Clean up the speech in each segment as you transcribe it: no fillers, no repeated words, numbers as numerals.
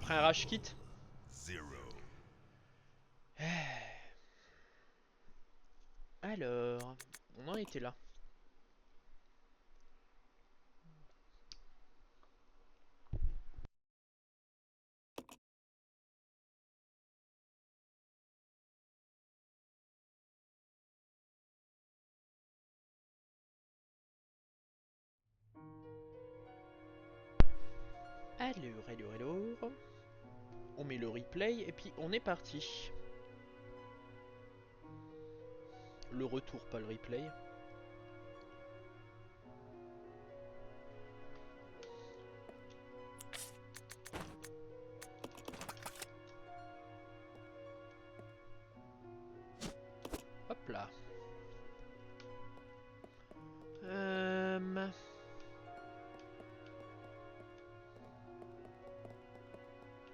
ferait un rage kit. Alors, on en était là. Alors. On met le replay et puis on est parti. Le retour, pas le replay. Hop là.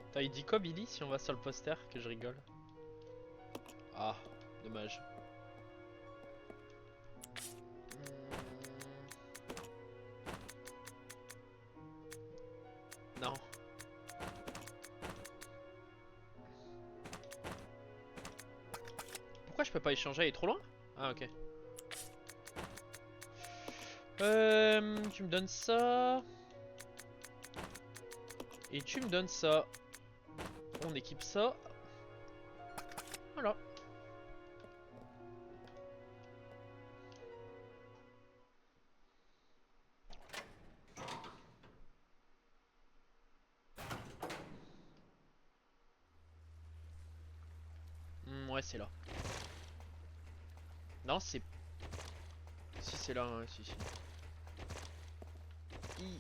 Attends, il dit quoi Billy si on va sur le poster que je rigole? Ah, dommage. Non. Pourquoi je peux pas échanger? Elle est trop loin? Ah ok. Tu me donnes ça. Et tu me donnes ça. On équipe ça. Voilà. Ouais, c'est là. Non, c'est... Si, c'est là, hein, si, si. I.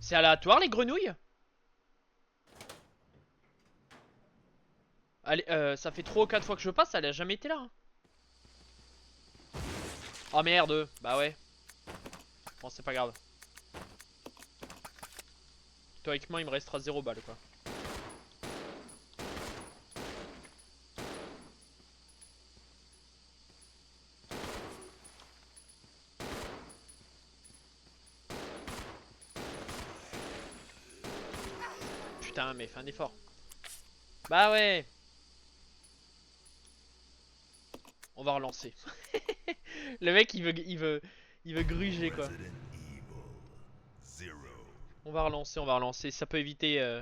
C'est aléatoire les grenouilles? Allez, ça fait 3 ou 4 fois que je passe, elle a jamais été là. Hein. Oh merde, bah ouais. Bon, c'est pas grave. Théoriquement, il me restera 0 balles quoi. Putain, mais fais un effort. Bah ouais. On va relancer. Le mec, il veut gruger quoi. On va relancer, on va relancer. Ça peut éviter.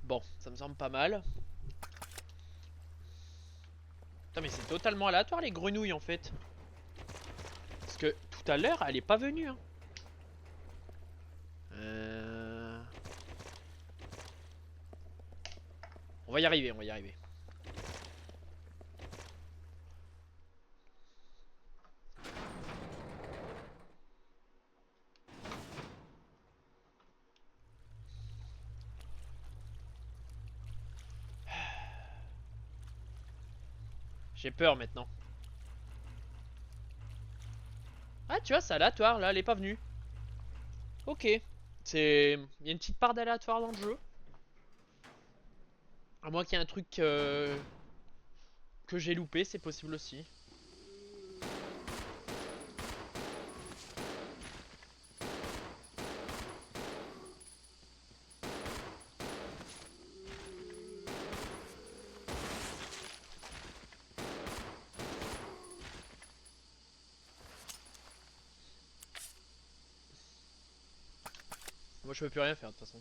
Bon, ça me semble pas mal. Putain, mais c'est totalement aléatoire les grenouilles en fait. Parce que tout à l'heure, elle est pas venue. Hein. Euh... On va y arriver, on va y arriver. J'ai peur maintenant. Ah, tu vois, c'est aléatoire là, elle est pas venue. Ok. C'est. Il y a une petite part d'aléatoire dans le jeu. À moins qu'il y ait un truc que j'ai loupé, c'est possible aussi. Moi je peux plus rien faire de toute façon.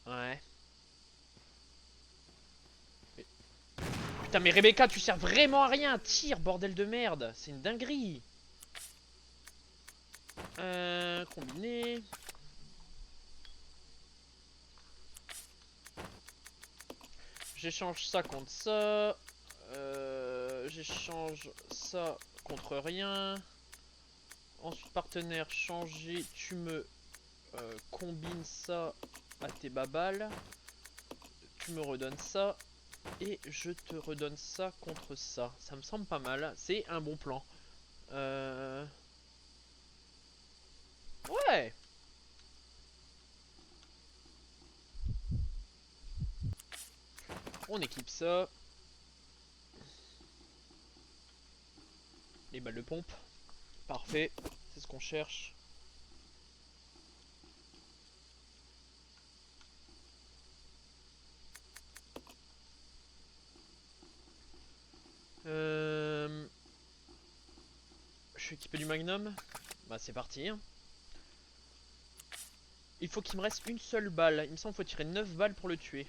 Ouais. Mais- Putain mais Rebecca tu sers vraiment à rien. Tire bordel de merde. C'est une dinguerie. Combiner. J'échange ça contre ça. J'échange ça contre rien. Ensuite partenaire changer. Tu me combines ça à tes babales. Tu me redonnes ça. Et je te redonne ça contre ça. Ça me semble pas mal. C'est un bon plan. Ouais. On équipe ça. Les balles de pompe. Parfait. C'est ce qu'on cherche. Je suis équipé du Magnum. Bah c'est parti. Il faut qu'il me reste une seule balle. Il me semble qu'il faut tirer 9 balles pour le tuer.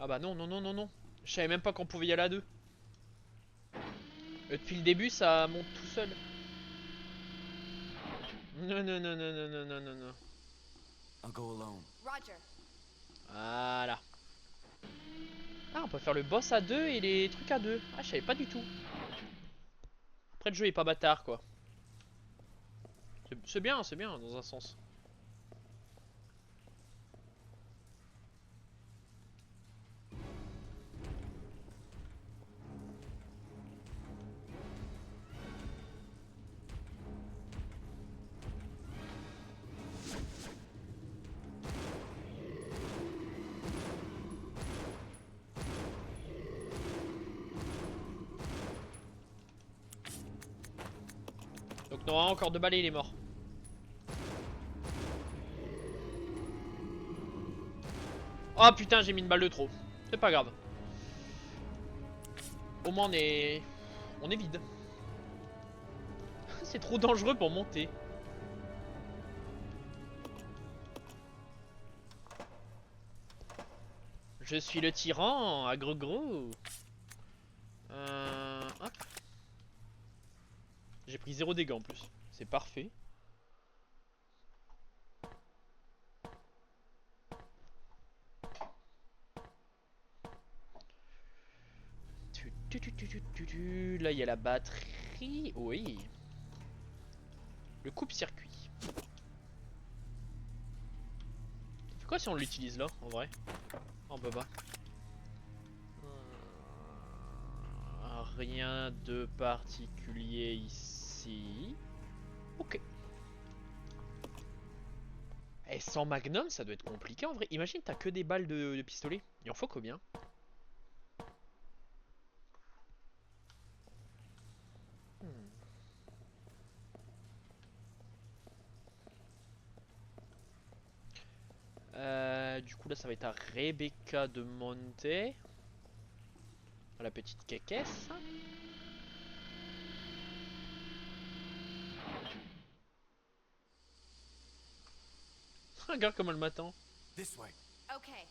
Ah bah non, non, non, non, non. Je savais même pas qu'on pouvait y aller à deux. Depuis le début, ça monte tout seul. Non, non, non, non, non, non, non, non, non. I'll go alone. Roger. Voilà. Ah, on peut faire le boss à deux et les trucs à deux. Ah, je savais pas du tout. Après, le jeu est pas bâtard, quoi. C'est bien, dans un sens. Donc, normalement, encore deux balles et il est mort. Oh putain, j'ai mis une balle de trop. C'est pas grave. Au moins, on est vide. C'est trop dangereux pour monter. Je suis le tyran, à gros gros. Hop. J'ai pris 0 dégâts en plus. C'est parfait. Là, il y a la batterie. Oui. Le coupe-circuit. Ça fait quoi si on l'utilise là, en vrai? Oh, on peut pas. Rien de particulier ici. Ok. Et sans magnum, ça doit être compliqué en vrai. Imagine, t'as que des balles de pistolet. Il en faut combien? Hmm. Du coup, là, ça va être à Rebecca de monter. La petite caquesse. Regarde comme elle m'attend. This way. Okay.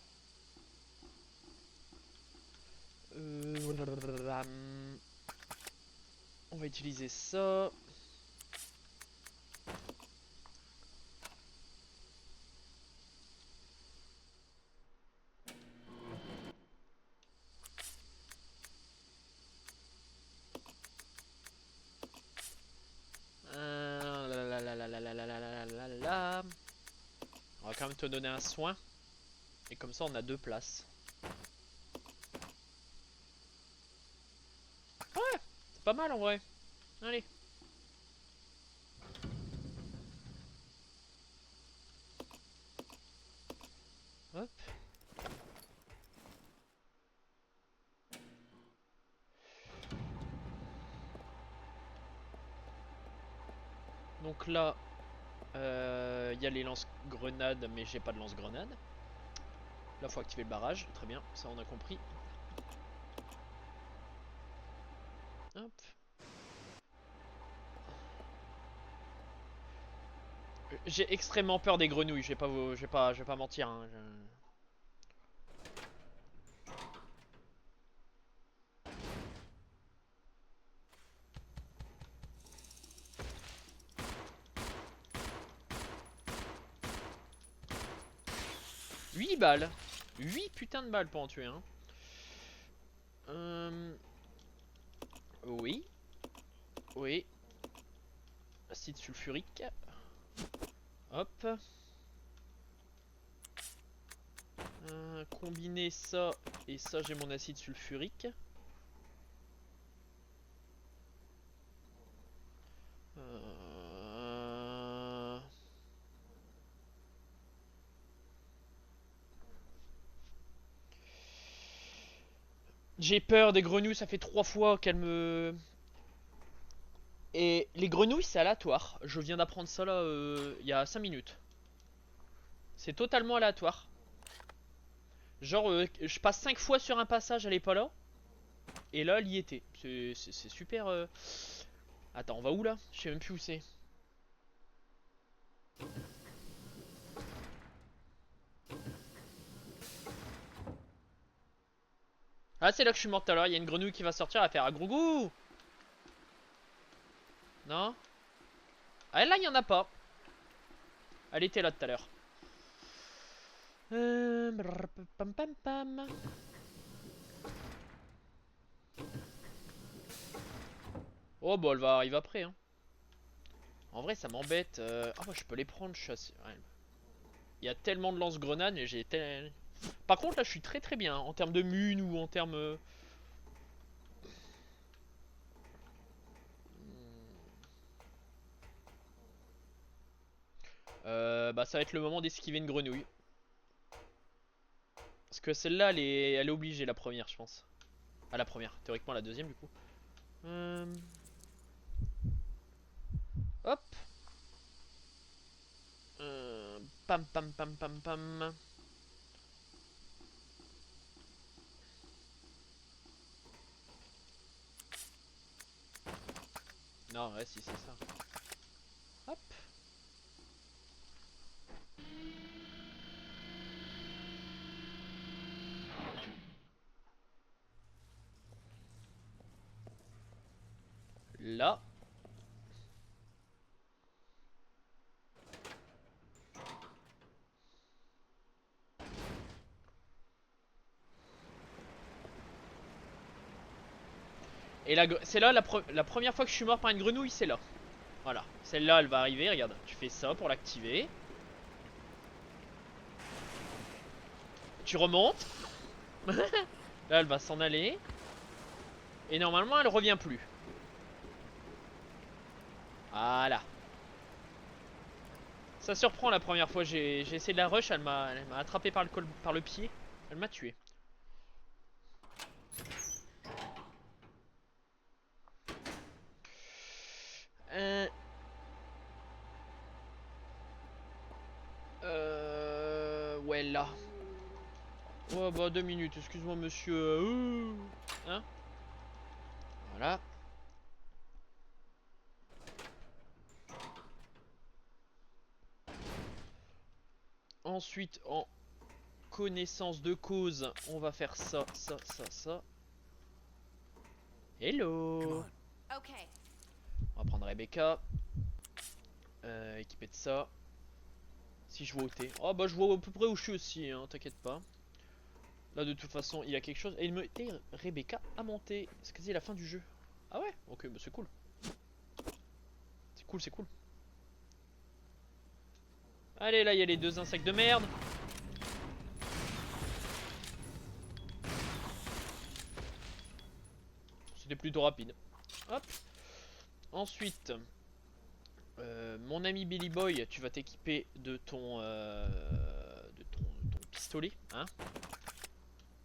On va utiliser ça. On va quand même te donner un soin. Et comme ça, on a deux places. Ouais, c'est pas mal en vrai. Allez. Hop. Donc là, il y a les lance-grenades, mais j'ai pas de lance-grenades. Là, faut activer le barrage. Très bien, ça on a compris. Hop. J'ai extrêmement peur des grenouilles. Je vais pas mentir. Hein. Je... 8 balles. 8 putains de balles pour en tuer un. Oui. Oui. Acide sulfurique. Hop. Combiner ça et ça, j'ai mon acide sulfurique. J'ai peur des grenouilles, ça fait 3 fois qu'elles me... Et les grenouilles, c'est aléatoire. Je viens d'apprendre ça là, il y a 5 minutes. C'est totalement aléatoire. Genre, je passe 5 fois sur un passage, elle est pas là. Et là, elle y était. C'est super... Attends, on va où là? Je sais même plus où c'est. Ah, c'est là que je suis mort tout à l'heure. Il y a une grenouille qui va sortir, elle va faire un gros goût. Non? Ah, là, il y en a pas. Elle était là tout à l'heure. Pam pam pam. Oh, bah, elle va arriver après. Hein. En vrai, ça m'embête. Ah, bah, je peux les prendre. Je suis assez... ouais. Il y a tellement de lance-grenades, et j'ai tel... Par contre, là, je suis très très bien. Hein, en termes de mun ou en termes... bah, ça va être le moment d'esquiver une grenouille. Parce que celle-là, elle est obligée, la première, je pense. Ah, la première. Théoriquement, la deuxième, du coup. Hop. Pam, pam, pam, pam, pam. Non, ouais, si, c'est ça. Hop. Là. Et c'est là la première fois que je suis mort par une grenouille, c'est là. Voilà. Celle-là, elle va arriver. Regarde, tu fais ça pour l'activer. Tu remontes. Là, elle va s'en aller. Et normalement, elle revient plus. Voilà. Ça surprend la première fois. J'ai essayé de la rush. Elle m'a attrapé par le pied. Elle m'a tué. Ouais, là. Oh, bah, 2 minutes. Excuse-moi, monsieur. Hein? Voilà. Ensuite, en connaissance de cause, on va faire ça, ça, ça, ça. Hello. Okay. On va prendre Rebecca. Équipé de ça. Si je vois où t'es. Oh bah je vois à peu près où je suis aussi, hein, t'inquiète pas. Là de toute façon il y a quelque chose. Et il me dit Rebecca a monté. C'est quasi la fin du jeu. Ah ouais? Ok, bah c'est cool. C'est cool, c'est cool. Allez, là il y a les 2 insectes de merde. C'était plutôt rapide. Hop. Ensuite, mon ami Billy Boy, tu vas t'équiper de ton, ton pistolet, hein.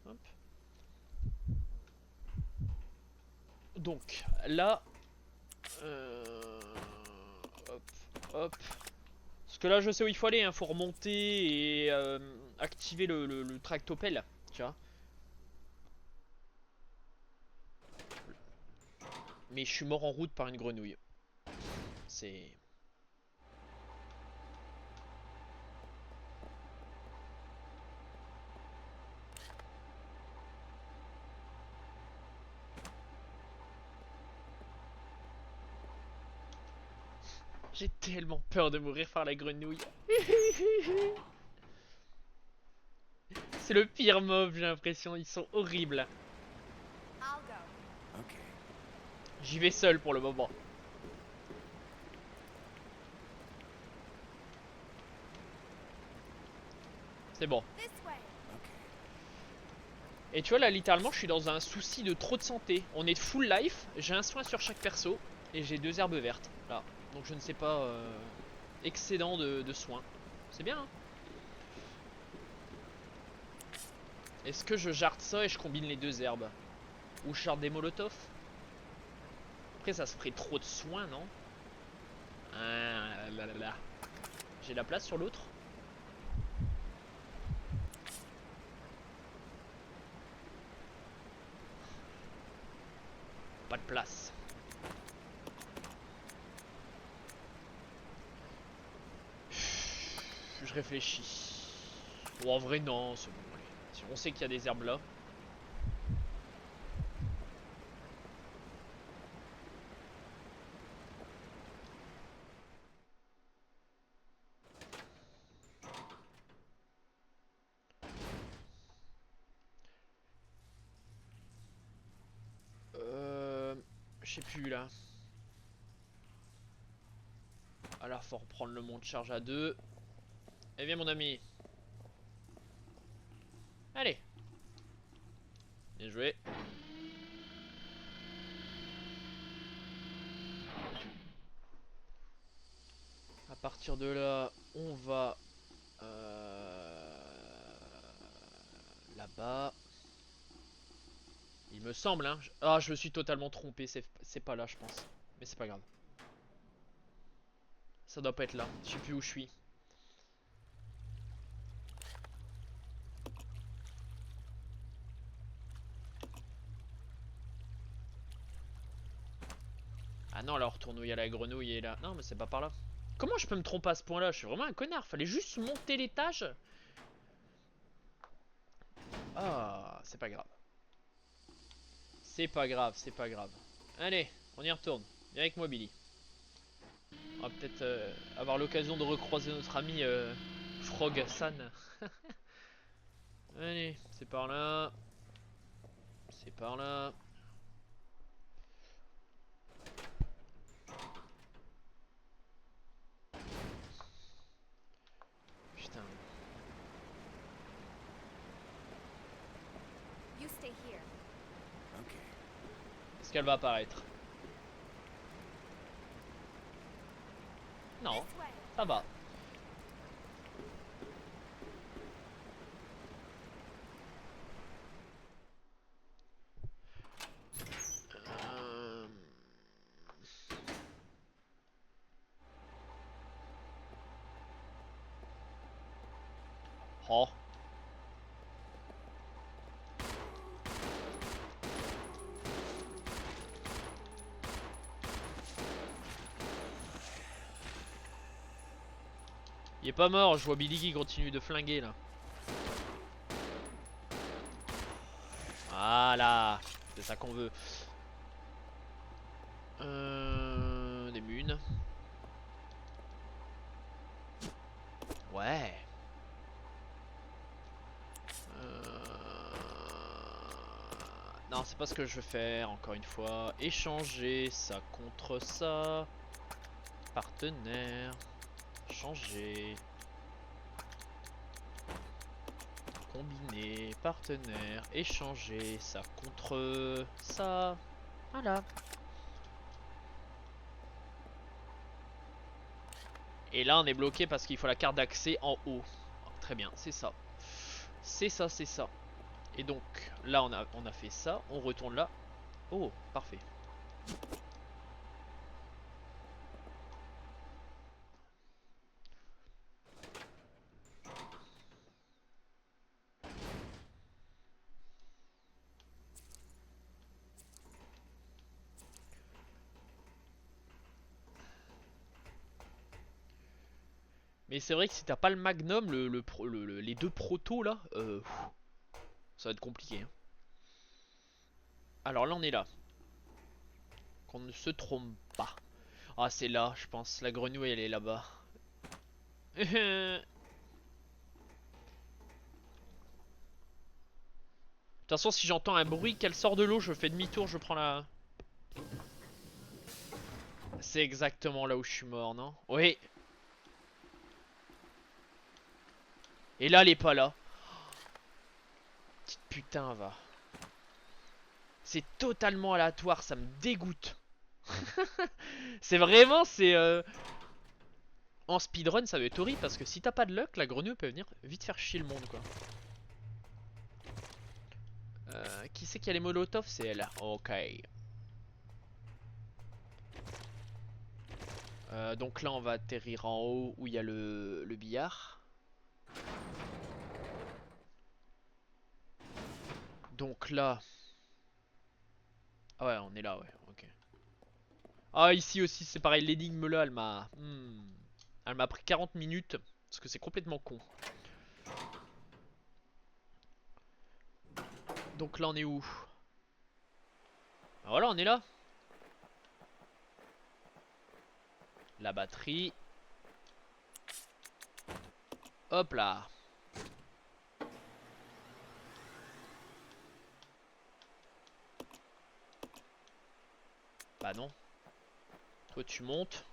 Hop. Donc là, hop. Hop. Parce que là, je sais où il faut aller. Hein. Faut remonter et activer le tractopelle. Tu vois. Mais je suis mort en route par une grenouille. C'est... J'ai tellement peur de mourir par la grenouille. C'est le pire mob, j'ai l'impression. Ils sont horribles. I'll go. Okay. J'y vais seul pour le moment. C'est bon. This way. Okay. Et tu vois là littéralement je suis dans un souci de trop de santé. On est full life, j'ai un soin sur chaque perso et j'ai 2 herbes vertes. Là. Donc je ne sais pas excédent de soins. C'est bien hein. Est-ce que je jarde ça et je combine les 2 herbes? Ou je jarde des molotovs? Après ça se ferait trop de soins non? Ah là là là. J'ai la place sur l'autre? Pas de place. Je réfléchis. Bon, en vrai, non, c'est bon. Allez. Si on sait qu'il y a des herbes là. Je sais plus là. Alors, faut reprendre le monte charge à 2. Eh bien, mon ami. Allez. Bien joué. À partir de là, on va là-bas. Il me semble, hein. Ah, je me suis totalement trompé. C'est pas là, je pense. Mais c'est pas grave. Ça doit pas être là. Je sais plus où je suis. Ah non, alors retourne où il y a la grenouille et là. Non, mais c'est pas par là. Comment je peux me tromper à ce point-là? Je suis vraiment un connard. Fallait juste monter l'étage. Ah, c'est pas grave. C'est pas grave, c'est pas grave. Allez, on y retourne. Viens avec moi, Billy. On va peut-être avoir l'occasion de recroiser notre ami Frog-san. Allez, c'est par là. C'est par là. Putain. You stay here. Okay. Est-ce qu'elle va apparaître? Non, This way. ça va. Euh, Oh. Il est pas mort, je vois Billy qui continue de flinguer là. Voilà, c'est ça qu'on veut. Des munes. Ouais. Non, c'est pas ce que je veux faire, encore une fois. Échanger ça contre ça. Partenaire. Changer. Combiner. Partenaire. Échanger ça contre ça. Voilà. Et là, on est bloqué parce qu'il faut la carte d'accès en haut. Très bien, c'est ça. C'est ça, c'est ça. Et donc, là, on a fait ça. On retourne là. Oh, parfait. Mais c'est vrai que si t'as pas le Magnum, les deux protos là, ça va être compliqué. Hein. Alors là on est là. Qu'on ne se trompe pas. Ah c'est là je pense. La grenouille elle est là-bas. De toute façon si j'entends un bruit qu'elle sort de l'eau, je fais demi-tour, je prends la... C'est exactement là où je suis mort, non? Oui. Et là elle est pas là. Petite putain va. C'est totalement aléatoire, ça me dégoûte. C'est vraiment, en speedrun ça va être horrible parce que si t'as pas de luck, la grenouille peut venir vite faire chier le monde quoi. Qui c'est qui a les molotovs? C'est elle. Ok. Donc là on va atterrir en haut où il y a le billard. Donc là... Ah ouais on est là ouais ok. Ah ici aussi c'est pareil, l'énigme là elle m'a... Elle m'a pris 40 minutes parce que c'est complètement con. Donc là on est où? Ah, voilà on est là. La batterie. Hop là. Bah non. Toi tu montes.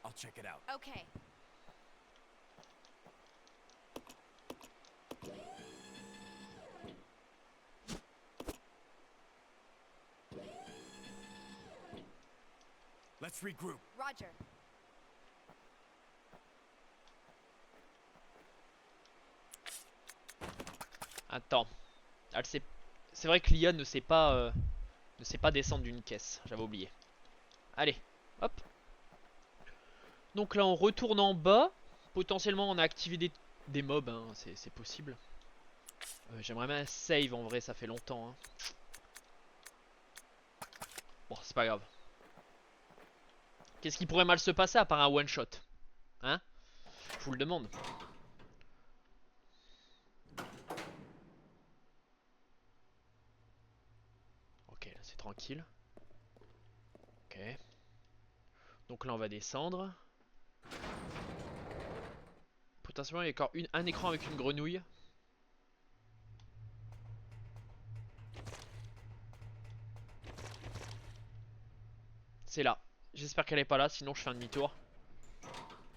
I'll check it out. Okay. Let's regroup. Roger. Attends. Elle sait... C'est vrai que l'IA ne sait pas descendre d'une caisse. J'avais oublié. Allez. Hop. Donc là on retourne en bas. Potentiellement on a activé des mobs. Hein. C'est possible. J'aimerais bien un save en vrai. Ça fait longtemps. Hein. Bon c'est pas grave. Qu'est-ce qui pourrait mal se passer à part un one shot? Hein? Je vous le demande. Ok, là c'est tranquille. Ok. Donc là on va descendre. Potentiellement il y a encore un écran avec une grenouille. C'est là. J'espère qu'elle est pas là, sinon je fais un demi-tour.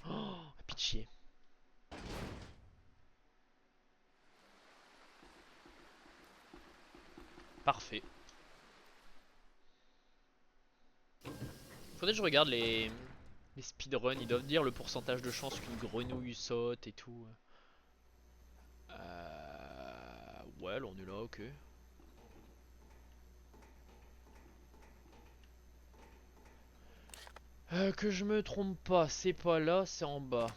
Oh, pitié. Parfait. Faudrait que je regarde les speedruns. Ils doivent dire le pourcentage de chance qu'une grenouille saute et tout. Ouais, là on est là, ok. Que je me trompe pas, c'est pas là, c'est en bas.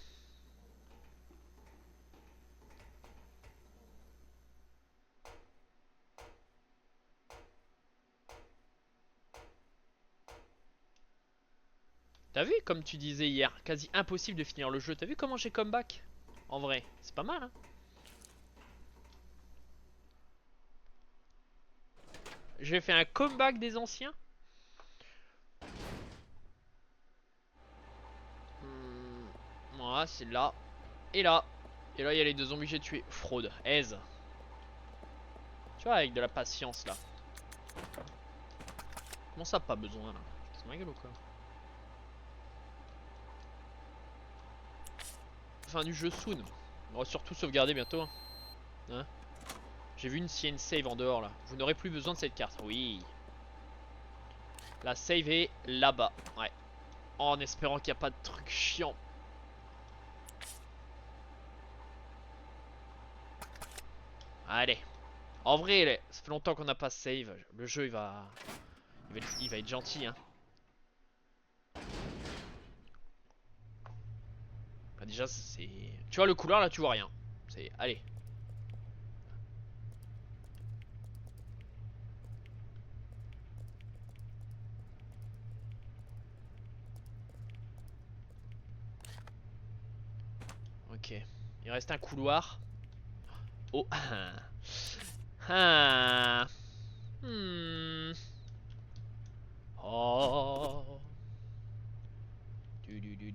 T'as vu, comme tu disais hier, quasi impossible de finir le jeu. T'as vu comment j'ai comeback? En vrai, c'est pas mal, hein. J'ai fait un comeback des anciens. Voilà, c'est là. Et là. Et là, il y a les deux zombies que j'ai tués. Fraude, aise. Tu vois, avec de la patience, là. Comment ça, pas besoin, là? C'est ma gueule ou quoi? Fin du jeu soon. On va surtout sauvegarder bientôt. Hein, j'ai vu une CN save en dehors, là. Vous n'aurez plus besoin de cette carte. Oui. La save est là-bas. Ouais. En espérant qu'il n'y a pas de truc chiant. Allez. En vrai, ça fait longtemps qu'on n'a pas save. Le jeu, il va être gentil, hein. Bah, déjà, c'est... Tu vois le couloir, là, tu vois rien. C'est... Allez. Ok. Il reste un couloir. Oh. Ah. Hmm. Oh. Du.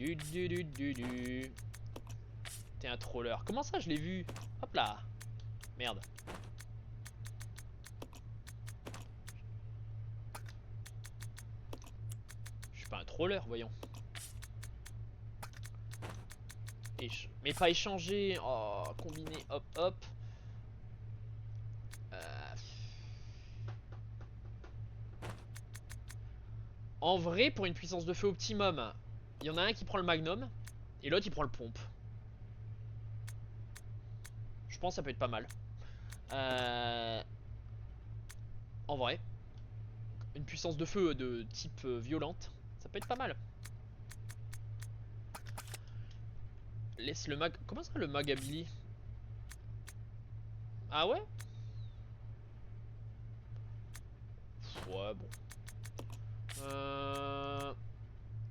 T'es un troller. Comment ça, je l'ai vu? Hop là. Merde. Je suis pas un troller, voyons. Mais pas échanger. Oh, combiner. Hop, hop. En vrai, pour une puissance de feu optimum, il y en a un qui prend le magnum et l'autre il prend le pompe. Je pense que ça peut être pas mal. En vrai, une puissance de feu de type violente, ça peut être pas mal. Laisse le mag. Comment ça le mag à Billy? Ah ouais? Ouais, bon.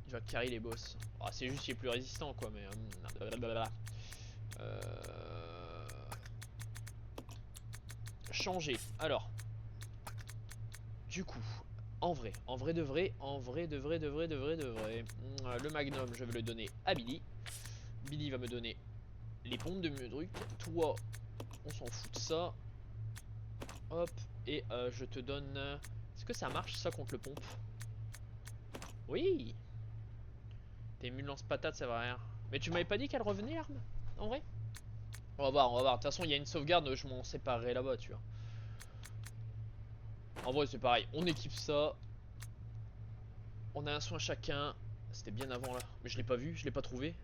Il va carry les boss. Oh, c'est juste qu'il est plus résistant quoi, mais. Changer. Alors. Du coup. En vrai de vrai. Le magnum, je vais le donner à Billy. Billy va me donner les pompes de truc. Toi, on s'en fout de ça. Hop. Et je te donne. Est-ce que ça marche ça contre le pompe? Oui. Tes mules lance-patate, ça va rien. Mais tu m'avais pas dit qu'elle revenait l'arme? En vrai? On va voir, on va voir. De toute façon, il y a une sauvegarde, je m'en séparerai là-bas, tu vois. En vrai, c'est pareil. On équipe ça. On a un soin chacun. C'était bien avant là. Mais je l'ai pas vu, je l'ai pas trouvé.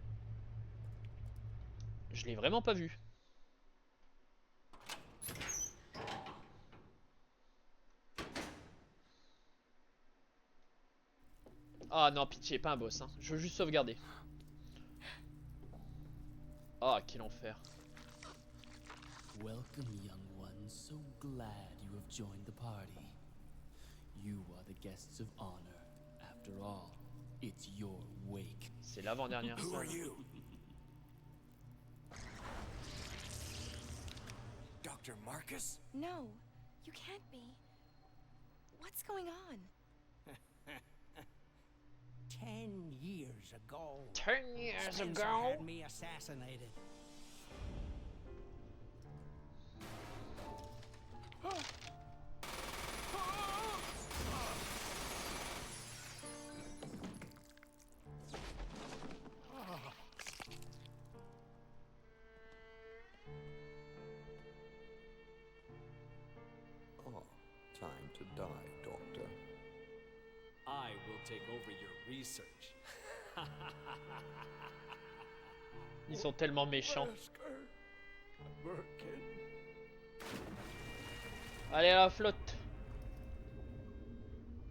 Je l'ai vraiment pas vu. Ah non, pitié, pas un boss. Hein. Je veux juste sauvegarder. Ah, quel enfer. Welcome, young ones. So glad you have joined the party. You are the guests of honor. After all, it's your wake. C'est l'avant-dernière Who are scène. you? Dr. Marcus? No, you can't be. What's going on? 10 years ago, 10 years Spencer ago. had me assassinated. Oh, time to die, Doctor. I will take over your research. Ils sont tellement méchants. Allez à la flotte.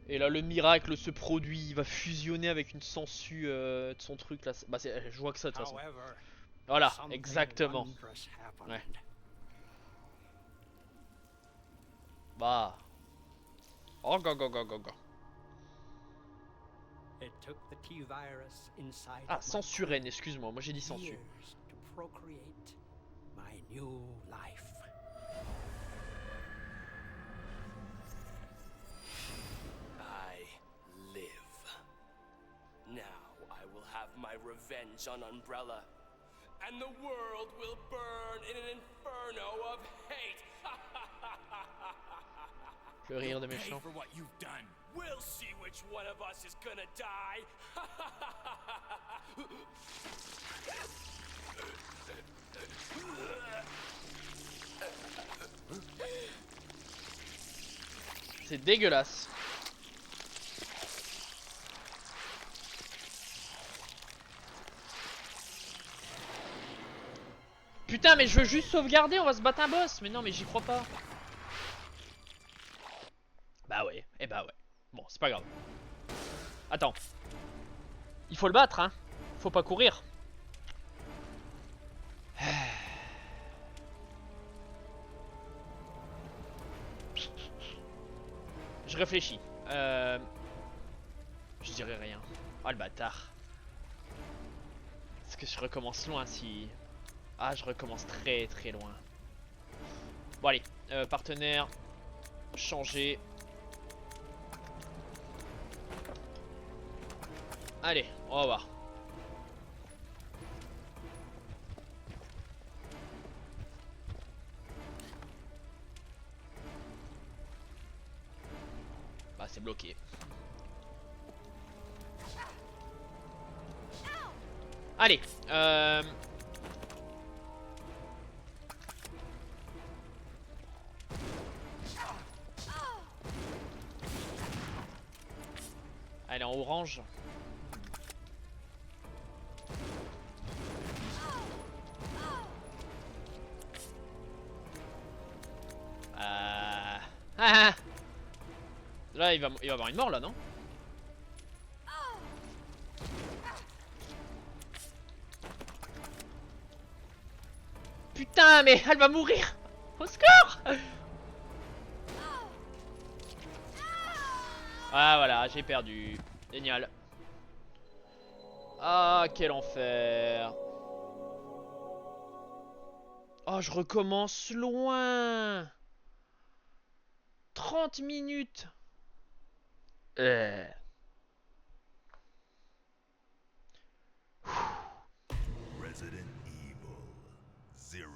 Et là le miracle se produit, il va fusionner avec une sangsue de son truc là. Bah je vois que ça de toute façon. However, Voilà, something exactement. wondrous happened. Ouais. Bah. Oh go go go go go. It took the T-virus inside Ah, of my censurène, excuse-moi, moi j'ai dit sensu. years to procreate my new life. I live. Now I will have my revenge on Umbrella. And the world will burn in an inferno of hate. Le rire de Pay méchant. for what you've done. We'll see which one of us is gonna die. C'est dégueulasse. Putain, mais je veux juste sauvegarder, on va se battre un boss. Mais non, mais j'y crois pas. Bah ouais, eh bah ouais. Bon, c'est pas grave. Attends. Il faut le battre, hein. Faut pas courir. Je réfléchis. Je dirais rien. Oh le bâtard. Est-ce que je recommence loin si... Ah, je recommence très très loin. Bon allez, partenaire, changer. Allez, on va voir. Bah c'est bloqué. Allez, allez en orange. Ah. Là il va avoir une mort là, non? Putain, mais elle va mourir! Au secours! Ah voilà, j'ai perdu. Génial. Ah, quel enfer. Oh, je recommence loin. 30 minutes. Resident Evil 0.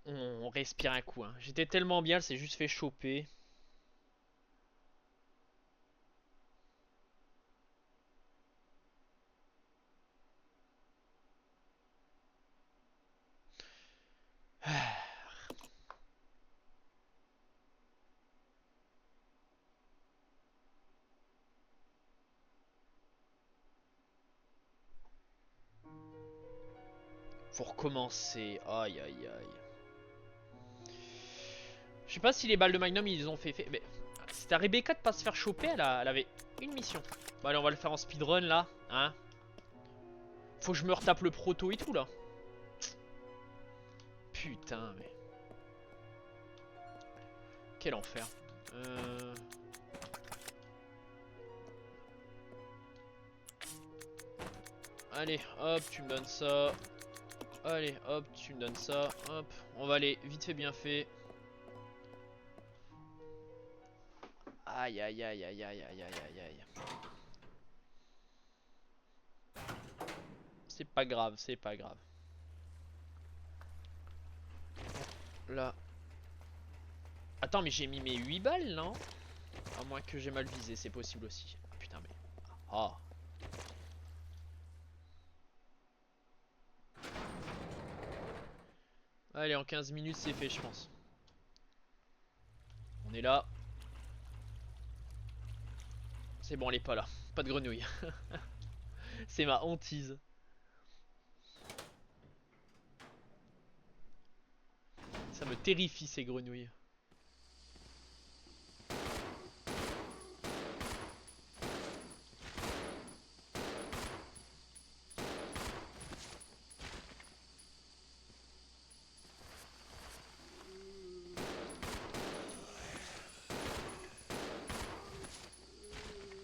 On respire un coup. Hein. J'étais tellement bien, elle s'est juste fait choper. Faut recommencer. Aïe aïe aïe. Je sais pas si les balles de Magnum ils ont fait. Mais c'était à Rebecca de pas se faire choper. Elle avait une mission. Bon, allez, on va le faire en speedrun là. Hein. Faut que je me retape le proto et tout là. Putain, mais. Quel enfer. Allez, hop, tu me donnes ça. Allez, hop, tu me donnes ça. Hop, on va aller vite fait bien fait. Aïe, aïe, aïe, aïe, aïe, aïe, aïe, aïe. C'est pas grave, c'est pas grave. Là. Attends, mais j'ai mis mes 8 balles, non? À moins que j'ai mal visé, c'est possible aussi. Ah, putain, mais. Oh. Allez, en 15 minutes, c'est fait, je pense. On est là. C'est bon, elle est pas là. Pas de grenouille. C'est ma hantise. Ça me terrifie, ces grenouilles.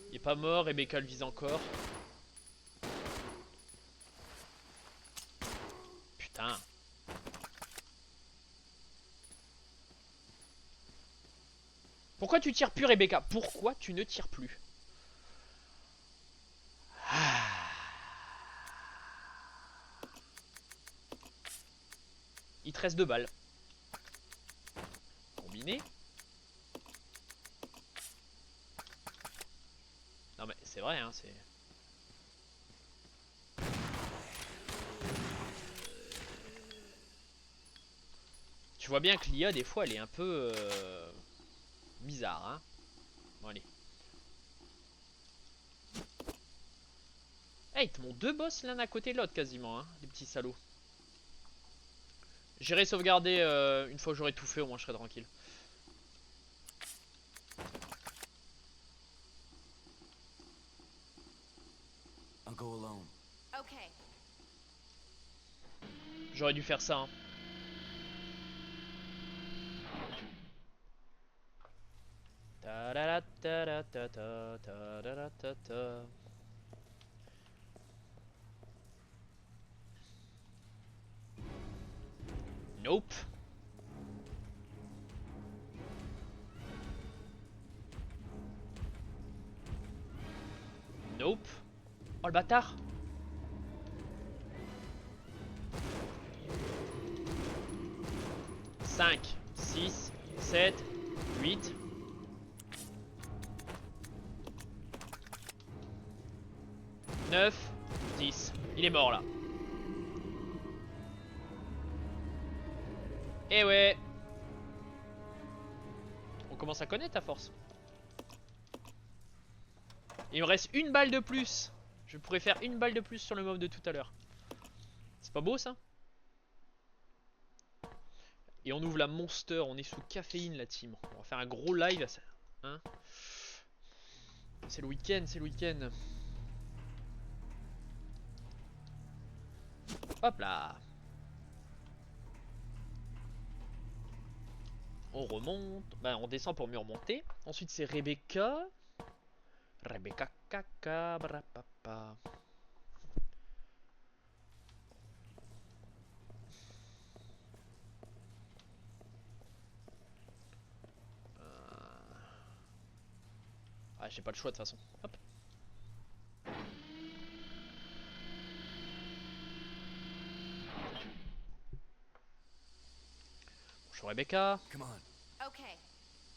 Il est pas mort, Rebecca le vise encore. Putain. Pourquoi tu tires plus, Rebecca? Pourquoi tu ne tires plus? Il te reste 2 balles. Combiné. Non mais c'est vrai, hein, c'est... Tu vois bien que l'IA, des fois, elle est un peu... bizarre, hein. Bon, allez. Hey, ils te montrent 2 boss l'un à côté de l'autre, quasiment, hein, les petits salauds. J'irai sauvegarder une fois que j'aurai tout fait, au moins je serai tranquille. I'll go alone. Okay. J'aurais dû faire ça, hein. Ta-da-da-ta-da-ta-ta, ta-da-da-ta-ta. Nope. Nope. Oh le bâtard. Cinq, 6, 7, 8. 9, 10. Il est mort là. Eh ouais. On commence à connaître à force. Il me reste une balle de plus. Je pourrais faire une balle de plus sur le mob de tout à l'heure. C'est pas beau ça? Et on ouvre la monster. On est sous caféine la team. On va faire un gros live. Hein, c'est le week-end, c'est le week-end. Hop là. On remonte. Bah on descend pour mieux remonter. Ensuite c'est Rebecca. Rebecca caca brapapa. Ah j'ai pas le choix de toute façon. Hop. Bonjour Rebecca. Come on. Okay.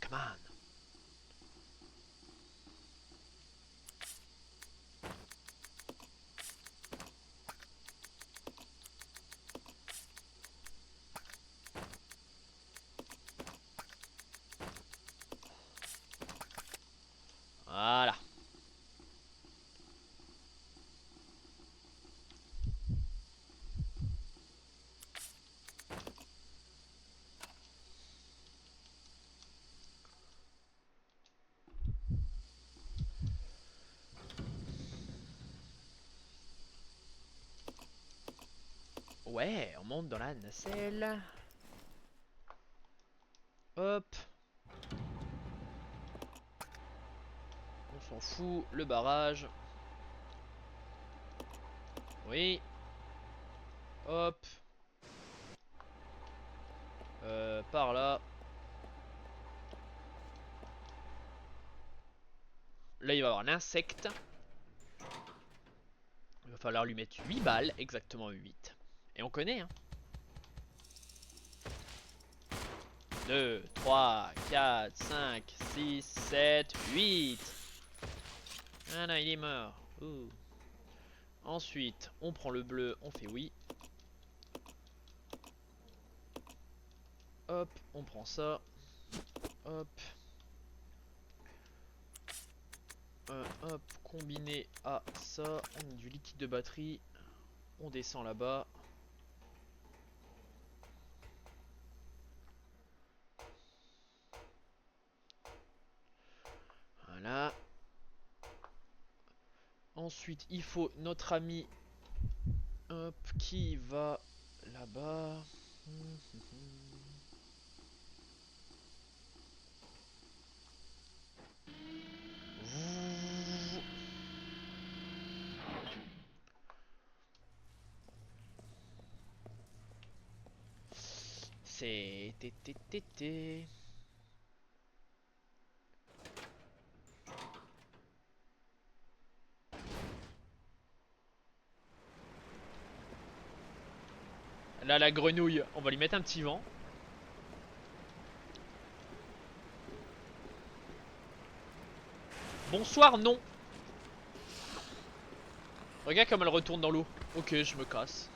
Come on. Voilà. Ouais, on monte dans la nacelle. Hop. On s'en fout, le barrage. Oui. Hop. Par là. Là, il va y avoir l'insecte. Il va falloir lui mettre 8 balles, exactement 8. Et on connaît, hein. 2, 3, 4, 5, 6, 7, 8. Ah non, il est mort. Ouh. Ensuite, on prend le bleu, on fait oui. Hop, on prend ça. Hop. Hop, combiné à ça. On met du liquide de batterie. On descend là-bas. Voilà. Ensuite, il faut notre ami hop, qui va là-bas. C'est tététété. Là, la grenouille, on va lui mettre un petit vent. Bonsoir, non. Regarde comme elle retourne dans l'eau. Ok, je me casse.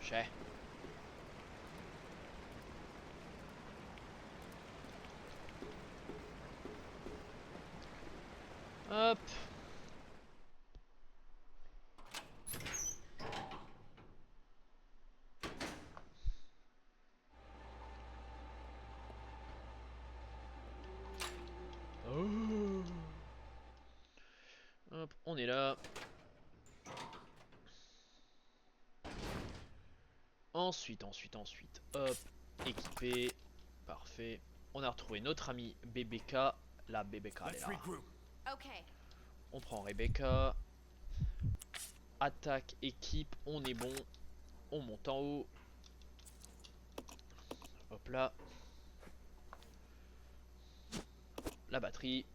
J'ai. Hop. Oh. Hop, on est là. Ensuite, hop, équipé, parfait. On a retrouvé notre ami BBK, La Rebecca, elle est Let's là. regroup. Okay. On prend Rebecca. Attaque, équipe, on est bon. On monte en haut. Hop là. La batterie.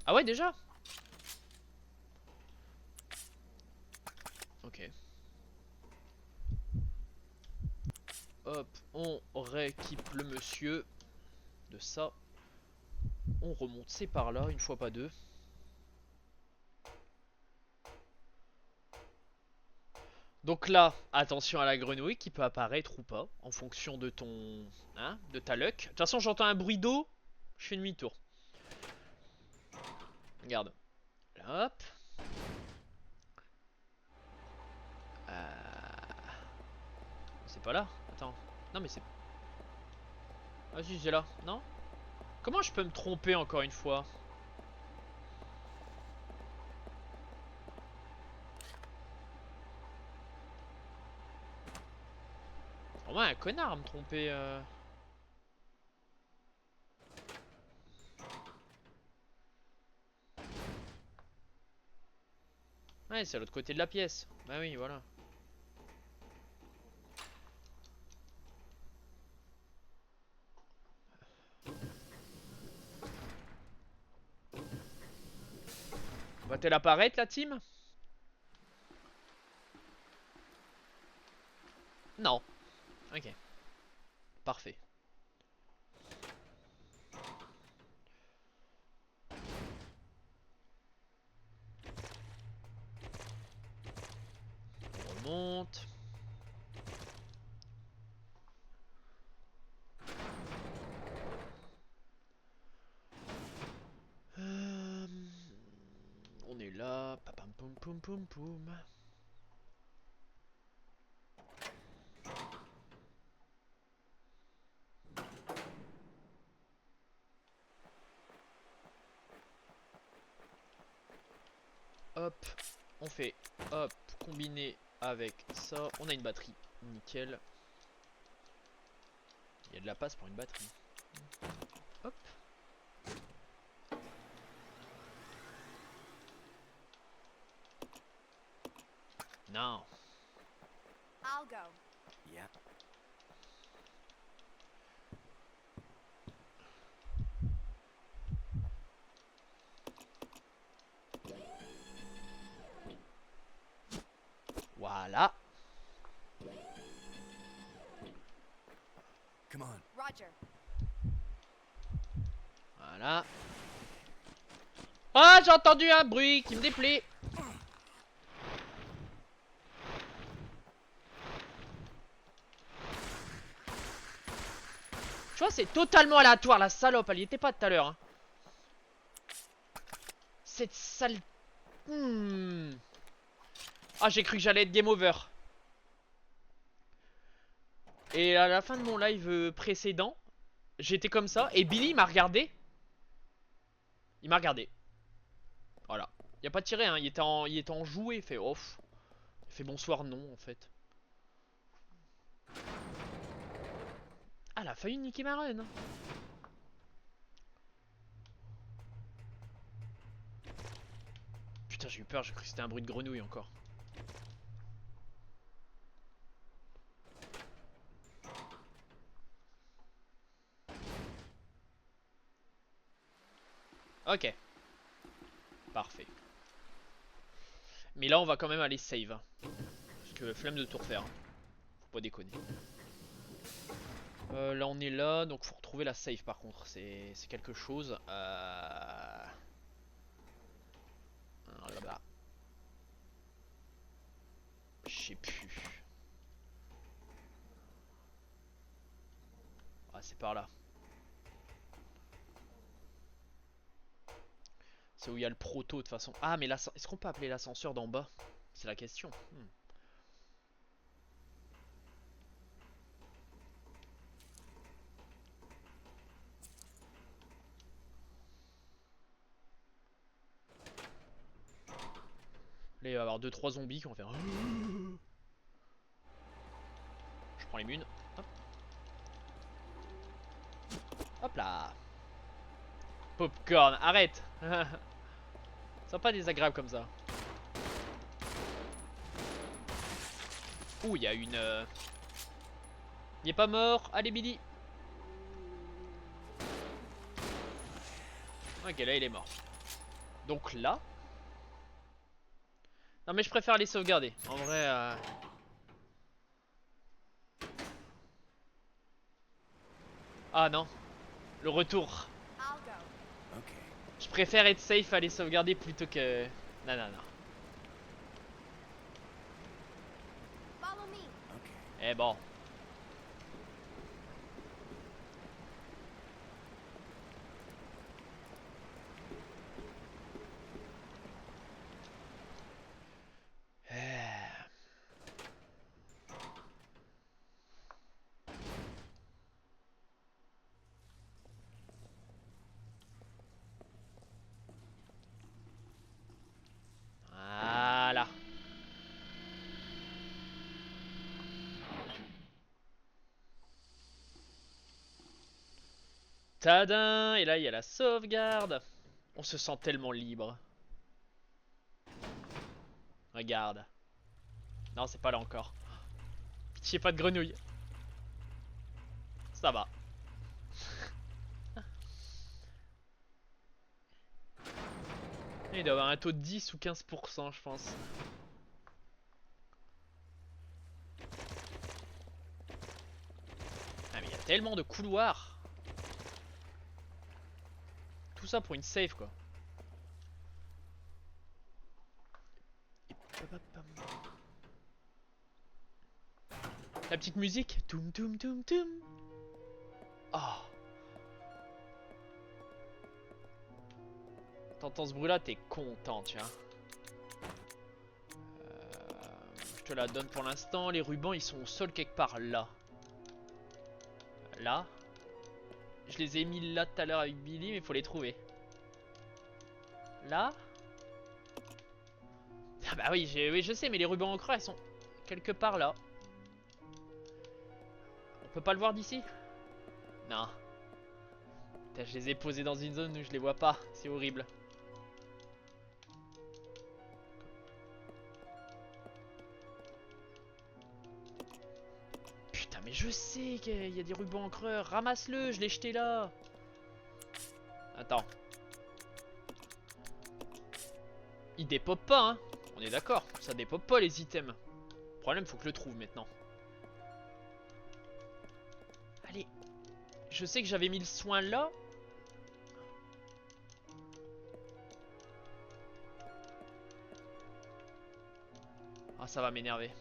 Ah ouais déjà? Ok. Hop, on rééquipe le monsieur de ça. On remonte, c'est par là, une fois pas deux. Donc là, attention à la grenouille qui peut apparaître ou pas, en fonction de ton... Hein, de ta luck. De toute façon, j'entends un bruit d'eau, je fais demi-tour. Regarde. Hop. C'est pas là? Attends. Non mais c'est... Ah si, c'est là. Non? Comment je peux me tromper encore une fois? Vraiment un connard à me tromper. Ouais, c'est à l'autre côté de la pièce. Bah oui, voilà. Va-t-elle apparaître la team? Non. Ok. Parfait. On remonte. On est là. Papam poum poum poum poum. Hop, on fait hop, combiné avec ça. On a une batterie, nickel. Il y a de la place pour une batterie. Hop. Non. I'll go. Yeah. Voilà. Come on. Roger. Voilà. Ah, j'ai entendu un bruit qui me déplaît. Tu vois, c'est totalement aléatoire, la salope, elle y était pas tout à l'heure. Hein. Cette sale... Ah, j'ai cru que j'allais être game over. Et à la fin de mon live précédent, j'étais comme ça, et Billy m'a regardé. Il m'a regardé. Voilà. Il a pas tiré, hein, il était en jouet, il fait off. Il fait bonsoir, non, en fait. Ah, elle a failli niquer ma run. Putain, j'ai eu peur, j'ai cru que c'était un bruit de grenouille encore. Ok. Parfait. Mais là, on va quand même aller save. Hein. Parce que flemme de tout refaire. Hein. Faut pas déconner. Là, on est là. Donc, faut retrouver la save par contre. C'est quelque chose. Là-bas. Je sais plus. Ah, c'est par là. C'est où il y a le proto de toute façon. Ah, mais est-ce qu'on peut appeler l'ascenseur d'en bas? C'est la question. Là, il va y avoir 2-3 zombies qui vont faire. Je prends les munes. Hop. Hop là. Popcorn, arrête. C'est pas désagréable comme ça. Ouh, il y a une... Il est pas mort. Allez, Billy. Ok, là, il est mort. Donc là... Non, mais je préfère les sauvegarder. En vrai... Ah non. Le retour. I'll go. Okay. Je préfère être safe à les sauvegarder plutôt que... Non, non, non. Follow me. Okay. Eh bon. Voilà. Tadam! Et là, il y a la sauvegarde. On se sent tellement libre. Regarde. Non, c'est pas là encore. Pitié, pas de grenouille. Ça va. Il doit avoir un taux de 10 ou 15%, je pense. Ah, mais il y a tellement de couloirs. Tout ça pour une save, quoi. La petite musique. Toum toum toum toum. Oh. T'entends ce bruit là, t'es content, tu vois. Je te la donne pour l'instant. Les rubans, ils sont au sol quelque part là. Là. Je les ai mis là tout à l'heure avec Billy, mais il faut les trouver. Là. Ah bah oui, oui, je sais, mais les rubans en creux, elles sont quelque part là. On peut pas le voir d'ici? Non. Putain, je les ai posés dans une zone où je les vois pas. C'est horrible. Putain, mais je sais qu'il y a des rubans en creux. Ramasse-le, je l'ai jeté là. Attends. Il dépop pas, hein. On est d'accord, ça dépop pas les items. Le problème, faut que je le trouve maintenant. Allez. Je sais que j'avais mis le soin là. Ah, ça va m'énerver.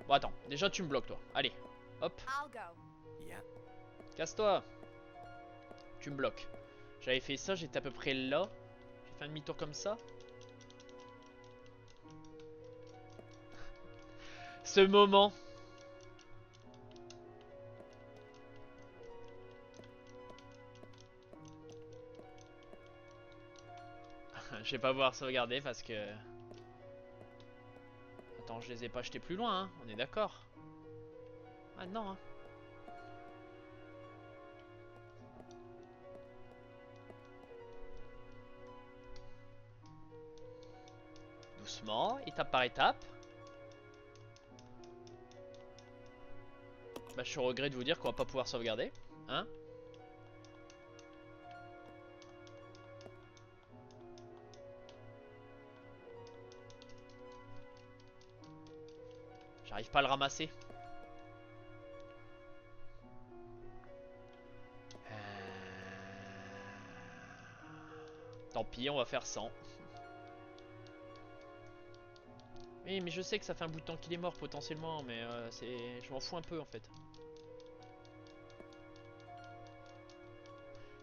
Bon, attends. Déjà, tu me bloques, toi. Allez. Hop. I'll go. Yeah. Casse-toi. Tu me bloques. J'avais fait ça, j'étais à peu près là. J'ai fait un demi-tour comme ça. Ce moment. Je vais pas pouvoir sauvegarder parce que... Attends, je les ai pas jetés plus loin, hein. On est d'accord. Ah non, hein. Doucement, étape par étape. Bah, je suis au regret de vous dire qu'on va pas pouvoir sauvegarder. Hein? J'arrive pas à le ramasser. Tant pis, on va faire 100. Oui, mais je sais que ça fait un bout de temps qu'il est mort potentiellement, mais je m'en fous un peu en fait.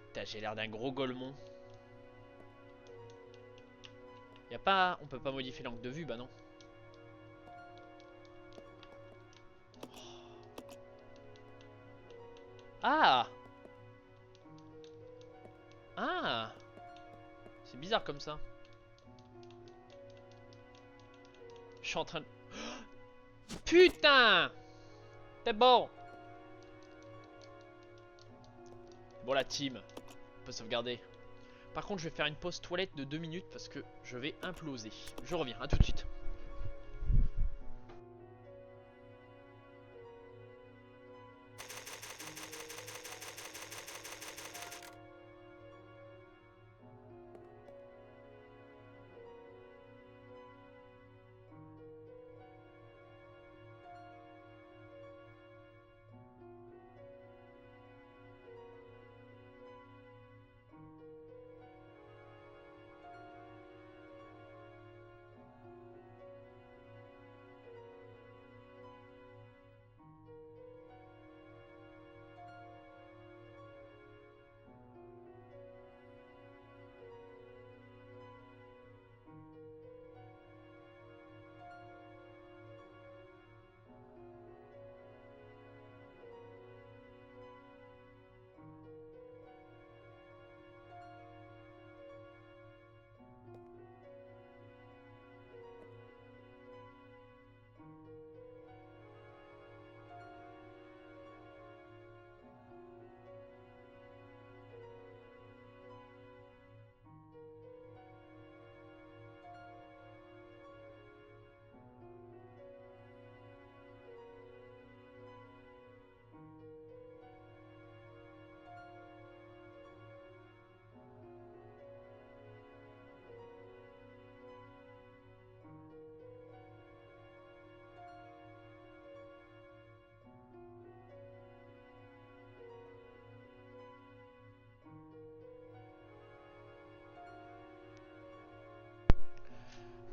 Putain, j'ai l'air d'un gros golemon. Y a pas, on peut pas modifier l'angle de vue, bah non. Ah! Ah! C'est bizarre comme ça. Je suis en train de... Putain! C'est bon. Bon la team, on peut sauvegarder. Par contre je vais faire une pause toilette de 2 minutes parce que je vais imploser. Je reviens, à tout de suite.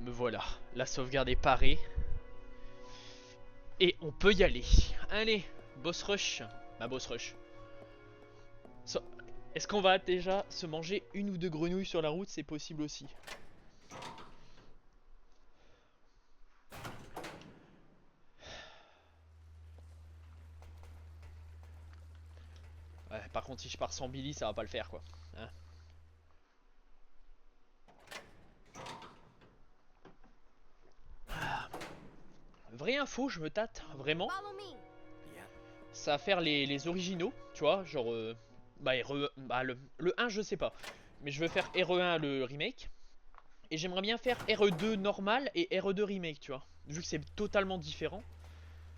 Me voilà, la sauvegarde est parée. Et on peut y aller. Allez, boss rush. Bah boss rush. Est-ce qu'on va déjà se manger 1 ou 2 grenouilles sur la route? C'est possible aussi. Ouais, par contre si je pars sans Billy ça va pas le faire quoi. Hein? Vraie info, je me tâte vraiment. Follow me. Ça va faire les originaux, tu vois, genre bah, le 1 je sais pas, mais je veux faire RE1 le remake. Et j'aimerais bien faire RE2 normal et RE2 remake, tu vois. Vu que c'est totalement différent,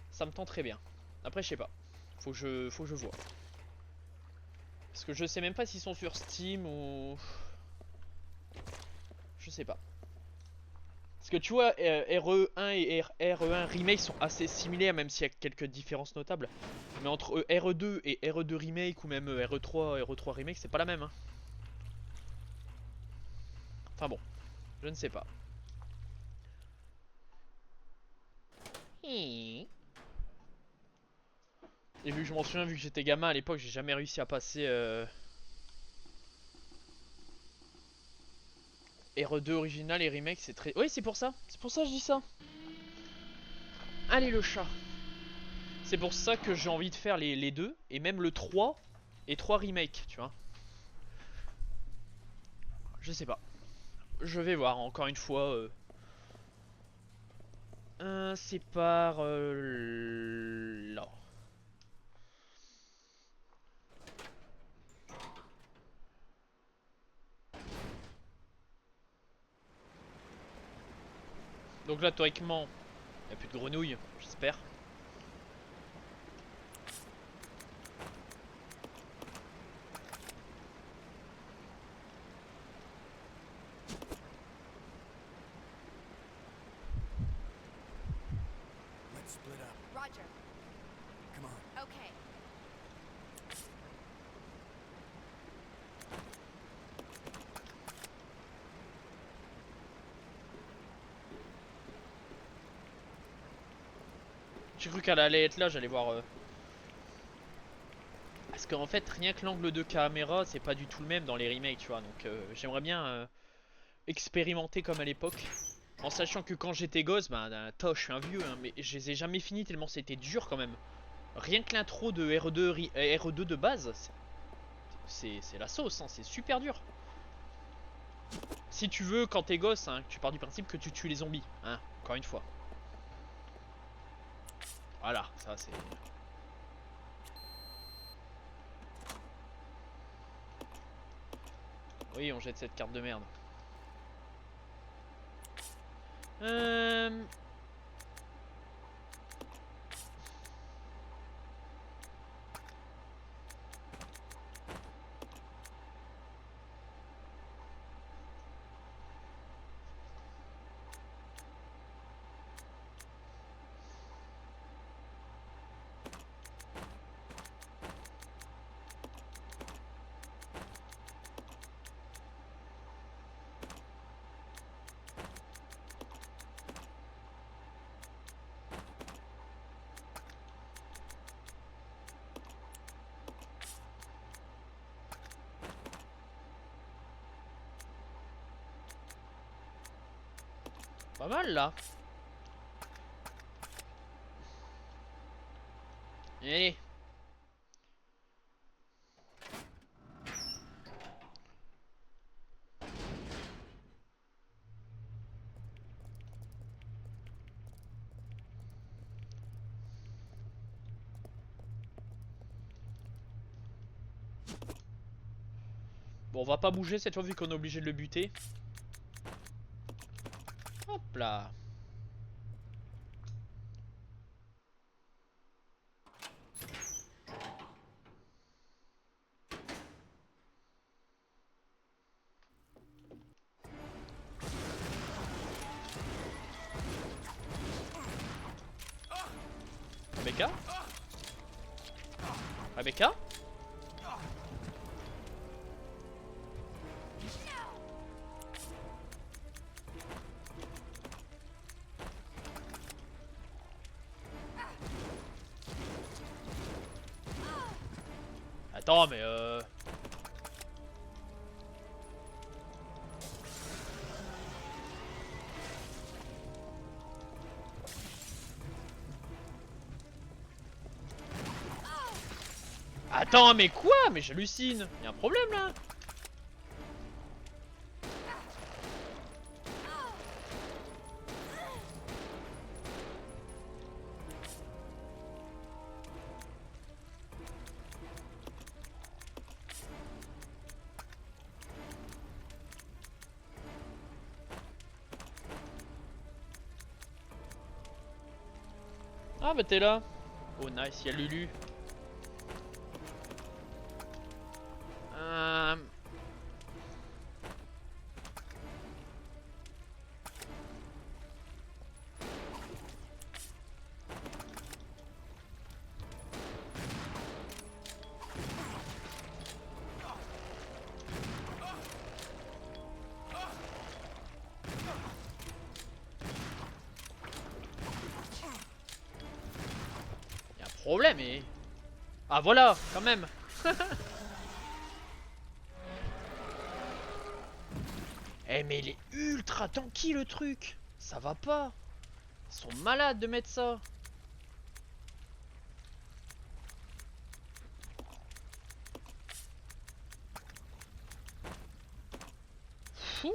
ça me tente très bien. Après je sais pas, faut que je vois. Parce que je sais même pas s'ils sont sur Steam ou... Je sais pas. Parce que tu vois, RE1 et RE1 Remake sont assez similaires, même s'il y a quelques différences notables. Mais entre RE2 et RE2 Remake, ou même RE3 Remake, c'est pas la même. Hein. Enfin bon, je ne sais pas. Et vu que je m'en souviens, vu que j'étais gamin à l'époque, j'ai jamais réussi à passer... RE2 original et remake, c'est très... Oui, c'est pour ça que je dis ça. Allez le chat. C'est pour ça que j'ai envie de faire les deux, et même le 3 et 3 remake, tu vois. Je sais pas. Je vais voir, encore une fois. C'est par... là. Donc là, théoriquement, il n'y a plus de grenouilles, j'espère. Let's split up. Roger. Come on. Okay. J'ai cru qu'elle allait être là, j'allais voir... Parce qu'en fait, rien que l'angle de caméra, c'est pas du tout le même dans les remakes, tu vois. Donc j'aimerais bien expérimenter comme à l'époque. En sachant que quand j'étais gosse, bah, je suis un vieux, hein, mais je les ai jamais finis tellement c'était dur quand même. Rien que l'intro de RE2 de base, c'est la sauce, hein, c'est super dur. Si tu veux, quand t'es gosse, hein, tu pars du principe que tu tues les zombies, hein, encore une fois. Voilà, ça c'est... Oui, on jette cette carte de merde. Pas mal là. Allez. Bon, on va pas bouger cette fois vu qu'on est obligé de le buter. Hop là. Rebecca? Rebecca? Attends, mais Attends, mais quoi? Mais j'hallucine. Y'a un problème là? Ah bah t'es là. Oh nice, y'a Lulu. Y'a un problème et... Ah voilà, quand même. Eh mais il est ultra tanky le truc. Ça va pas. Ils sont malades de mettre ça. Fou.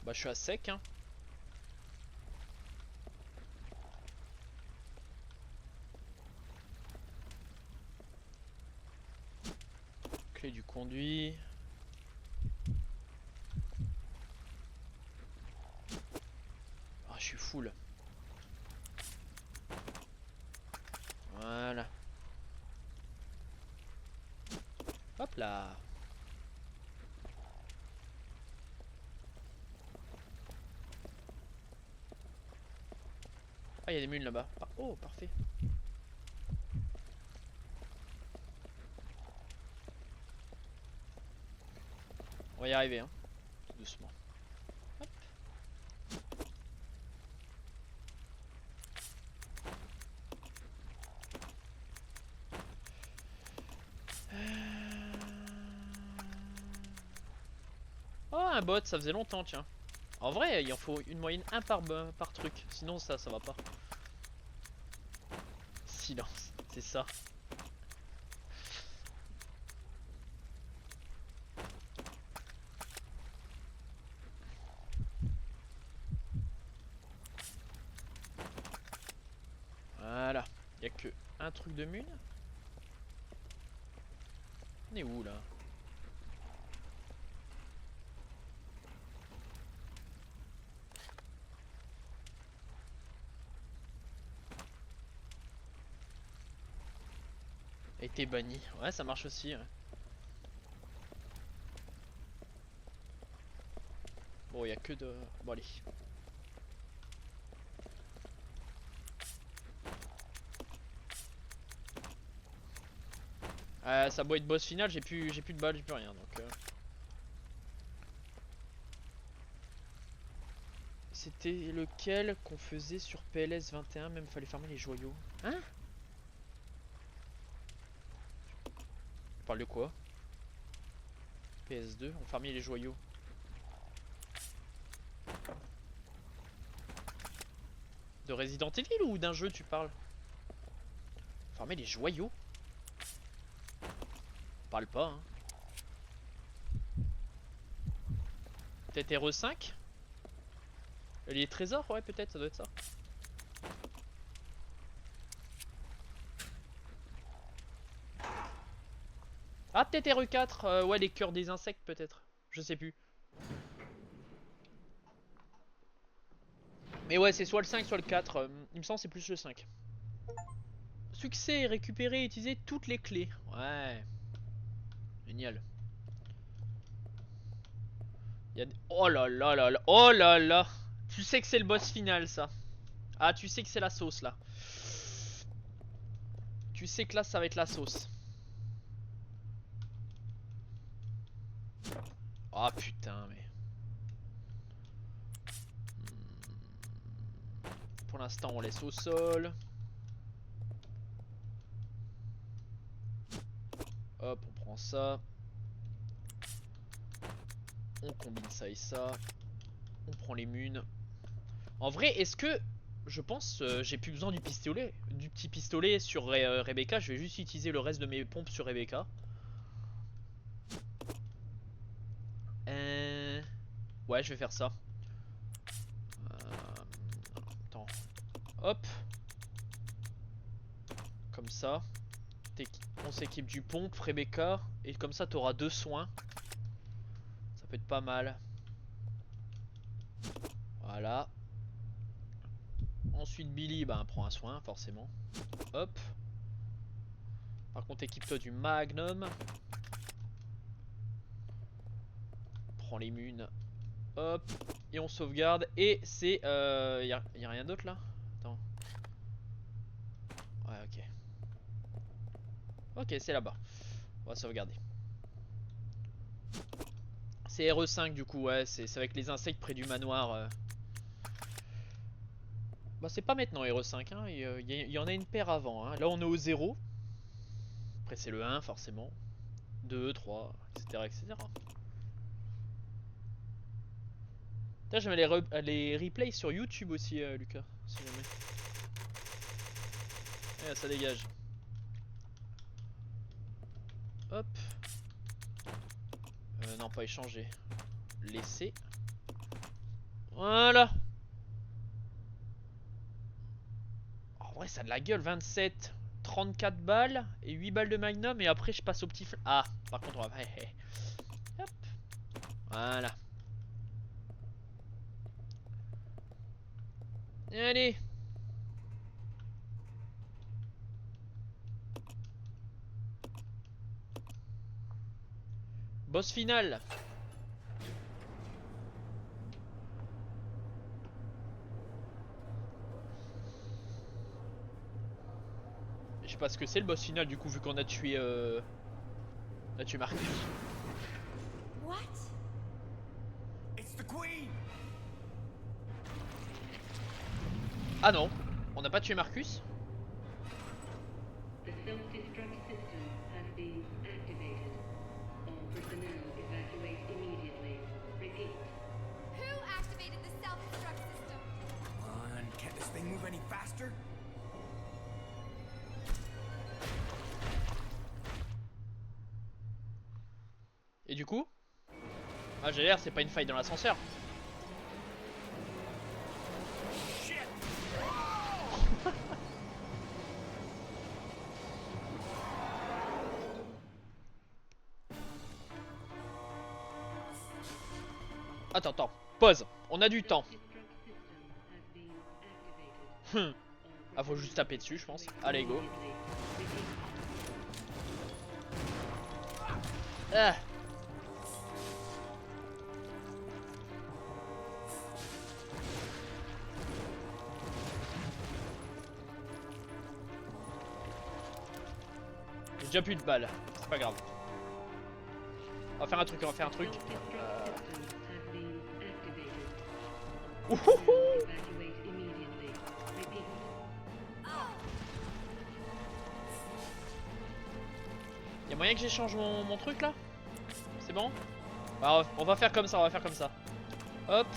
Bah je suis à sec hein. Clé du conduit. Ah je suis full. Voilà. Hop là. Ah, il y a des mules là-bas. Ah, oh, parfait. On va y arriver, hein. Tout doucement. Hop. Oh, un bot, ça faisait longtemps, tiens. En vrai, il en faut une moyenne 1 par truc. Sinon, ça va pas. Silence, c'est ça. un truc de mune. On est où là? Été banni. Ouais, ça marche aussi. Ouais. Bon, il y a que de... Bon, allez. Ça doit être boss final, j'ai plus de balles, j'ai plus rien donc. C'était lequel qu'on faisait sur PLS 21, même fallait farmer les joyaux. Hein? Tu parles de quoi? PS2, on farmait les joyaux. De Resident Evil ou d'un jeu tu parles? Farmer les joyaux? Parle pas hein. Peut-être RE5? Les trésors? Ouais peut-être ça doit être ça. Ah peut-être RE4, ouais les cœurs des insectes peut-être. Je sais plus. Mais ouais c'est soit le 5 soit le 4, il me semble c'est plus le 5. Succès, récupérer et utiliser toutes les clés. Ouais. Génial. Il y a... Oh là là là là. Oh là là. Tu sais que c'est le boss final ça. Ah tu sais que c'est la sauce là. Tu sais que là ça va être la sauce. Ah oh, putain mais. Pour l'instant on laisse au sol. Hop on prend ça. On combine ça et ça. On prend les munes. En vrai, est-ce que... Je pense j'ai plus besoin du pistolet. Du petit pistolet sur Rebecca. Je vais juste utiliser le reste de mes pompes sur Rebecca. Ouais, je vais faire ça. Attends. Hop. Comme ça. On s'équipe du pompe, Rebecca. Et comme ça, t'auras 2 soins. Ça peut être pas mal. Voilà. Ensuite Billy, bah prend un soin forcément. Hop. Par contre équipe-toi du Magnum. Prends les munes. Hop. Et on sauvegarde. Et c'est... y a rien d'autre là? Attends. Ouais ok. Ok c'est là-bas. On va sauvegarder. C'est RE5 du coup ouais. C'est avec les insectes près du manoir. Bah c'est pas maintenant RE5 hein. Il y en a une paire avant hein. Là on est au 0. Après c'est le 1 forcément. 2, 3, etc. etc. Je mets les replays sur YouTube aussi Lucas. Si jamais. Ouais, ça dégage. Hop. Non pas échanger. Laisser. Voilà. En vrai ça a de la gueule. 27. 34 balles et 8 balles de magnum et après je passe au petit ah par contre on va... Hop. Voilà. Allez. Boss final. Je sais pas ce que c'est le boss final du coup vu qu'on a tué Marcus. What? It's the Queen! Ah non, on n'a pas tué Marcus. The self-destruct system has been activated. All personnel evacuate immediately. Repeat. Who activated the self-destruct system? Come on, can't this thing move any faster? Et du coup ah j'ai l'air c'est pas une faille dans l'ascenseur. Attends. Pause. On a du temps. Self-destruct system has been activated. Ah, faut juste taper dessus, je pense. Allez, go. Ah. J'ai déjà plus de balles. C'est pas grave. On va faire un truc. Self-destruct system has been activated. Ouhouhou. Evacuate immediately. Repeat. Y'a moyen que j'échange mon truc là? C'est bon? Bah, on va faire comme ça, Hop.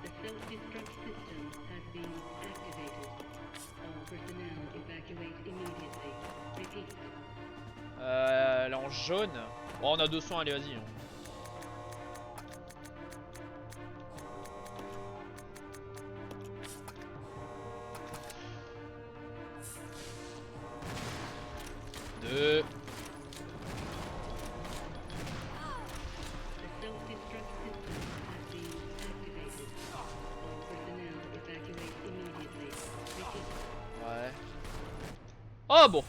The self-destruct system has been activated. All personnel evacuate immediately. Repeat. Là en jaune. Bon, on a 200, allez, vas-y. Deux. The self-destruct system has been activated. All personnel evacuate immediately. Repeat. Ouais. Oh bon.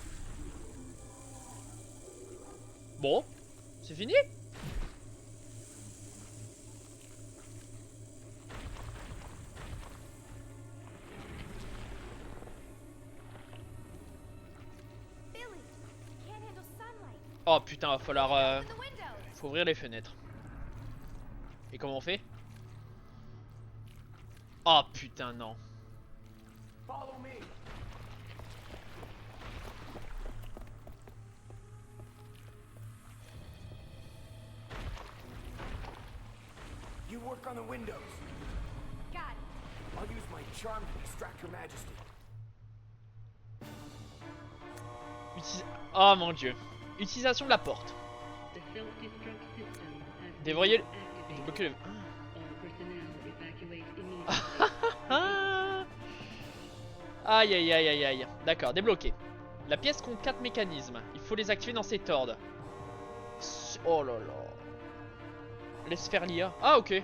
Bon. C'est fini? Billy, can't handle sunlight. Oh putain, va falloir... Open the windows. faut ouvrir les fenêtres. Et comment on fait? Oh putain, non. Follow me. You work on the windows. Got it. I'll use my charm to distract Her Majesty. Oh mon dieu. Utilisation de la porte. The self-destruct system has been Déverrouiller... activated. Débloquer le... All personnel evacuate immediately. Ah. Aïe aïe aïe aïe aïe. D'accord, débloqué. La pièce compte 4 mécanismes. Il faut les activer dans cet ordre. Oh là là. Laisse faire l'IA. Ah ok.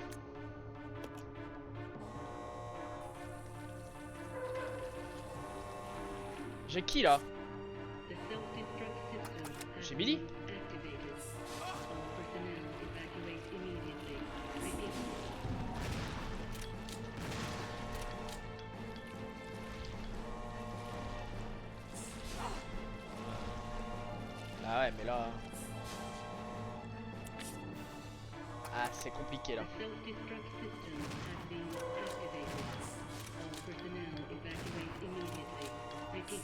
J'ai qui là? The self-destruct system has J'ai Billy. been activated. All personnel evacuate immediately. Repeat. Ah ouais mais là... Ah c'est compliqué là. The self-destruct system has been activated. All personnel evacuate immediately. Repeat.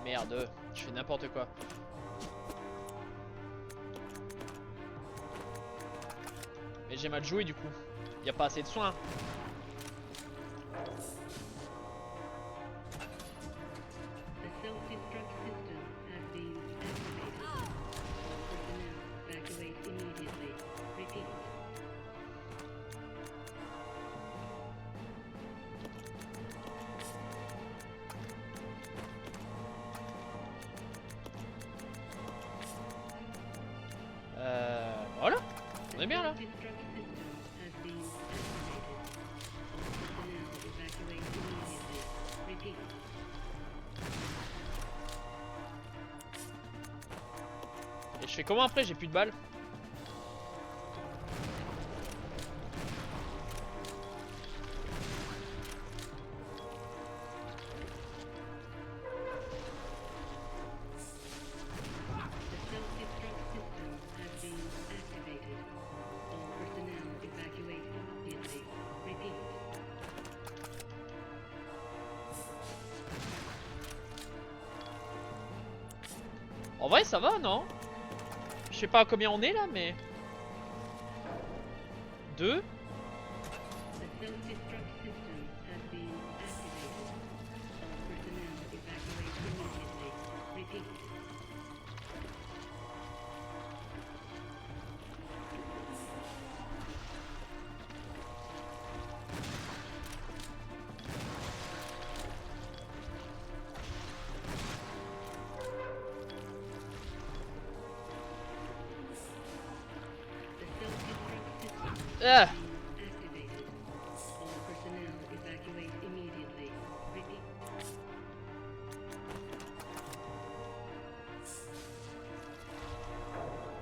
Merde, je fais n'importe quoi. Mais j'ai mal joué du coup. Y a pas assez de soins. The self-destruct system has been activated. All personnel evacuate immediately. Repeat. Voilà. On est bien là. Self-destruct system has been activated. All personnel evacuate immediately. Repeat. Et je fais comment après? J'ai plus de balles. The self-destruct system has been activated. All personnel evacuate immediately. Repeat. En vrai ça va non? Je sais pas à combien on est là mais... 2. The self-destruct system has been activated. All personnel evacuate immediately. Repeat. Ah. Activated. All personnel evacuate immediately. Repeat.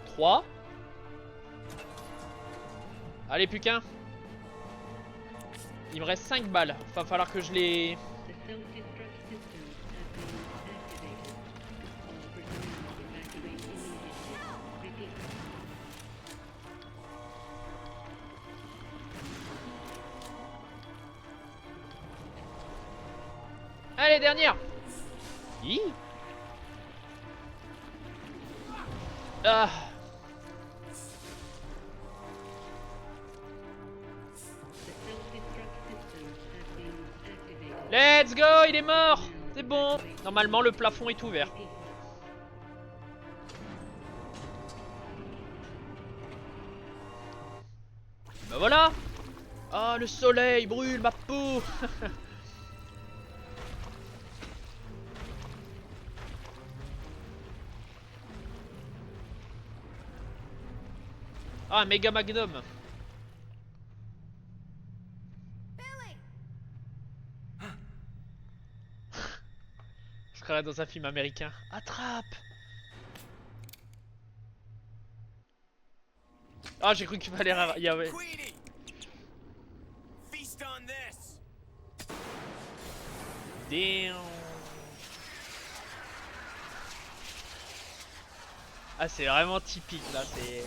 Trois. Allez, plus qu'un. Il me reste 5 balles. Va falloir que je les... The self-destruct systems have been activated. All personnel evacuate immediately. Repeat. Allez, dernière. Hi. Ah. The self-destruct systems have been activated. Let's go, il est mort. C'est bon. Normalement, le plafond est ouvert. Repeat. Bah voilà. Ah, le soleil brûle ma peau. Ah, un méga magnum. Billy! Je serais dans un film américain. Attrape. Ah, j'ai cru qu'il fallait... Il y avait... Queenie! Feast on this! Damn. Ah, c'est vraiment typique là, c'est...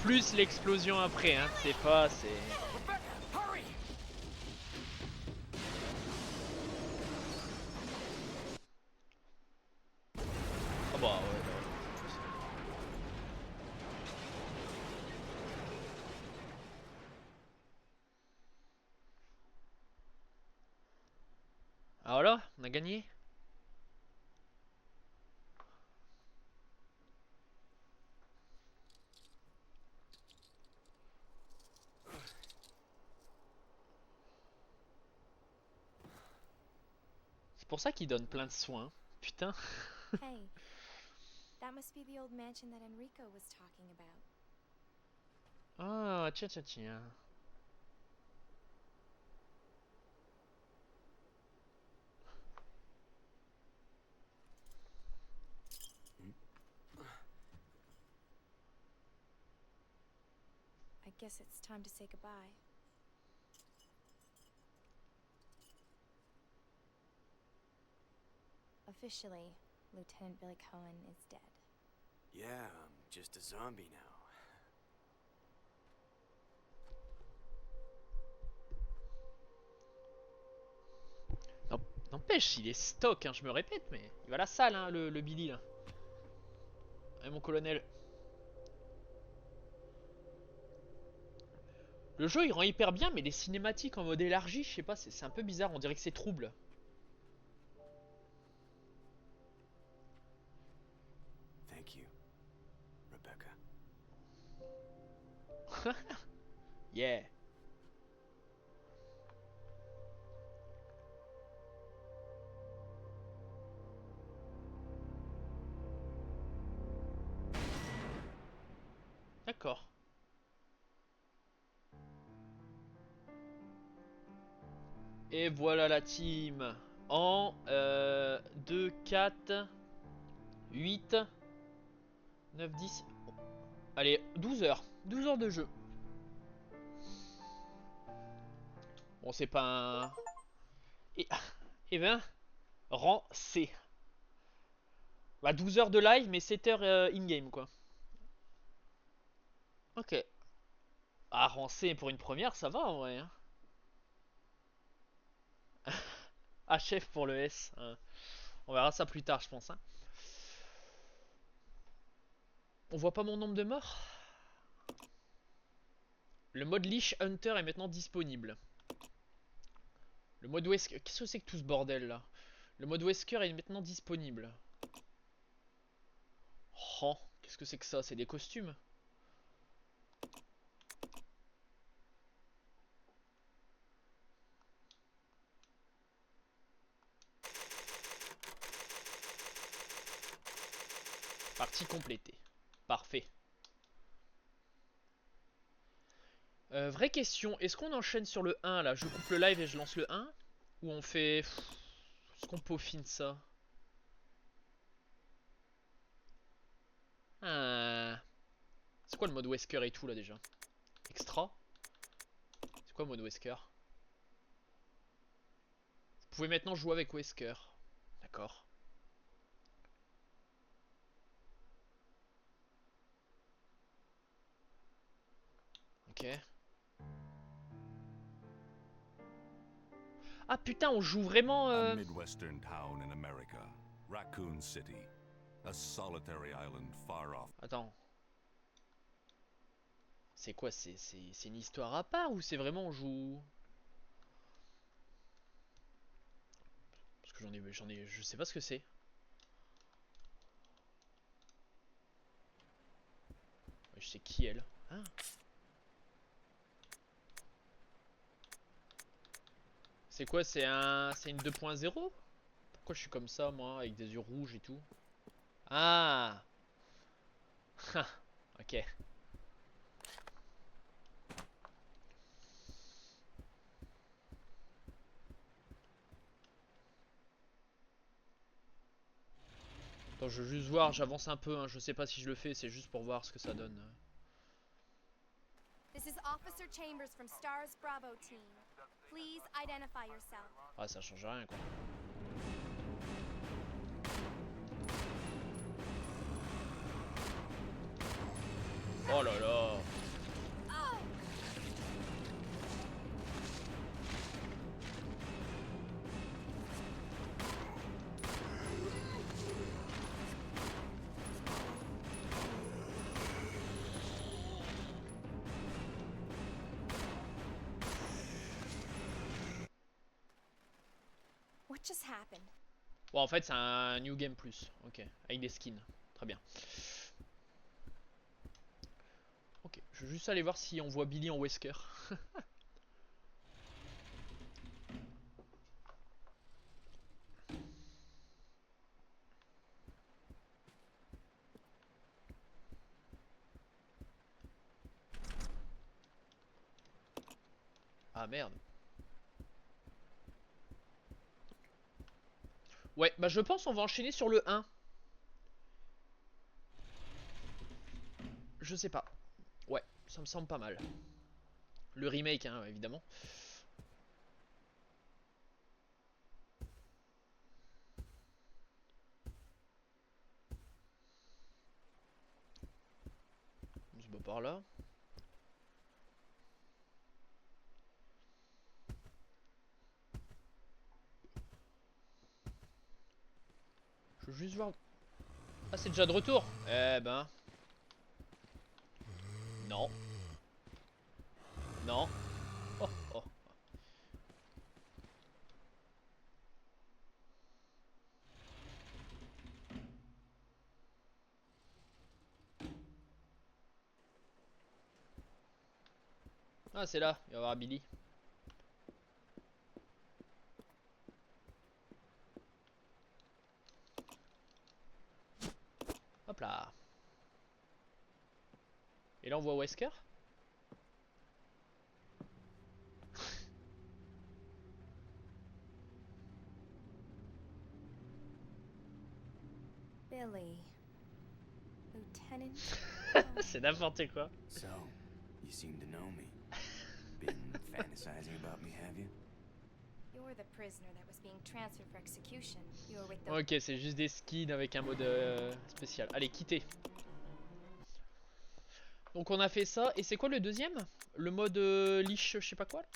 Plus l'explosion après, hein, c'est pas, c'est... Rebecca, hurry! Ah bah ouais, ah voilà, on a gagné. C'est pour ça qu'il donne plein de soins. Putain. Hey, that must be the old mansion that Enrico was talking about. Ah, tiens, tiens, tiens. I guess it's time to say goodbye. Officially, Lieutenant Billy Cohen is dead. Yeah, I'm just a zombie now. N'empêche, il est stock, hein, je me répète, mais il va à la salle, hein, le Billy là. Et mon colonel. Le jeu il rend hyper bien, mais les cinématiques en mode élargi, je sais pas, c'est un peu bizarre, on dirait que c'est trouble. Thank you, Rebecca. Yeah. D'accord. Et voilà la team. En 2, 4, 8, 9, 10. Allez, 12 heures. 12 heures de jeu. Bon, c'est pas un... Et ben, rang C. Bah, 12 heures de live, mais 7 heures in-game, quoi. Ok. Ah, rang C pour une première, ça va en vrai. Hein. HF pour le S. Hein. On verra ça plus tard, je pense. Hein. On voit pas mon nombre de morts. Le mode Leash Hunter est maintenant disponible. Le mode Wesker... Qu'est-ce que c'est que tout ce bordel là? Le mode Wesker est maintenant disponible. Oh, qu'est-ce que c'est que ça? C'est des costumes? Partie complétée. Parfait. Vraie question, est-ce qu'on enchaîne sur le 1 là? Je coupe le live et je lance le 1? Ou on fait... Est-ce qu'on peaufine ça? Ah. C'est quoi le mode Wesker et tout là déjà? Extra? C'est quoi le mode Wesker? Vous pouvez maintenant jouer avec Wesker. D'accord. Ok. Ah putain, on joue vraiment... A Midwestern town in America, Raccoon City, a solitary island far off. Attends. C'est quoi? C'est une histoire à part ou c'est vraiment on joue... Parce que je sais pas ce que c'est. Je sais qui elle. Ah. C'est quoi? C'est une 2.0? Pourquoi je suis comme ça moi, avec des yeux rouges et tout? Ah. Ok. Attends, je veux juste voir, j'avance un peu, hein. Je sais pas si je le fais, c'est juste pour voir ce que ça donne. This is Officer Chambers from Stars Bravo team. Please identify yourself. Ah, ça change rien quoi. Oh là là. What just happened? Bon, en fait, c'est un New Game Plus. Ok, avec des skins. Très bien. Ok, je veux juste aller voir si on voit Billy en Wesker. Ah merde. Ouais, bah je pense on va enchaîner sur le 1. Je sais pas. Ouais, ça me semble pas mal. Le remake, hein, évidemment. On se bat par là. Je veux juste voir... Ah, c'est déjà de retour. Eh ben... Non. Non. Oh, oh. Ah, c'est là. Il va y avoir Billy. Hop là. Et là, on voit Wesker. Billy. Lieutenant. C'est n'importe quoi. So, you seem to know me. Been fantasizing about me, have you? You're the prisoner that was being transferred for execution. You were with the... Ok, c'est juste des skins avec un mode spécial. Allez, quittez. Donc on a fait ça. Et c'est quoi le deuxième? Le mode liche, je sais pas quoi là.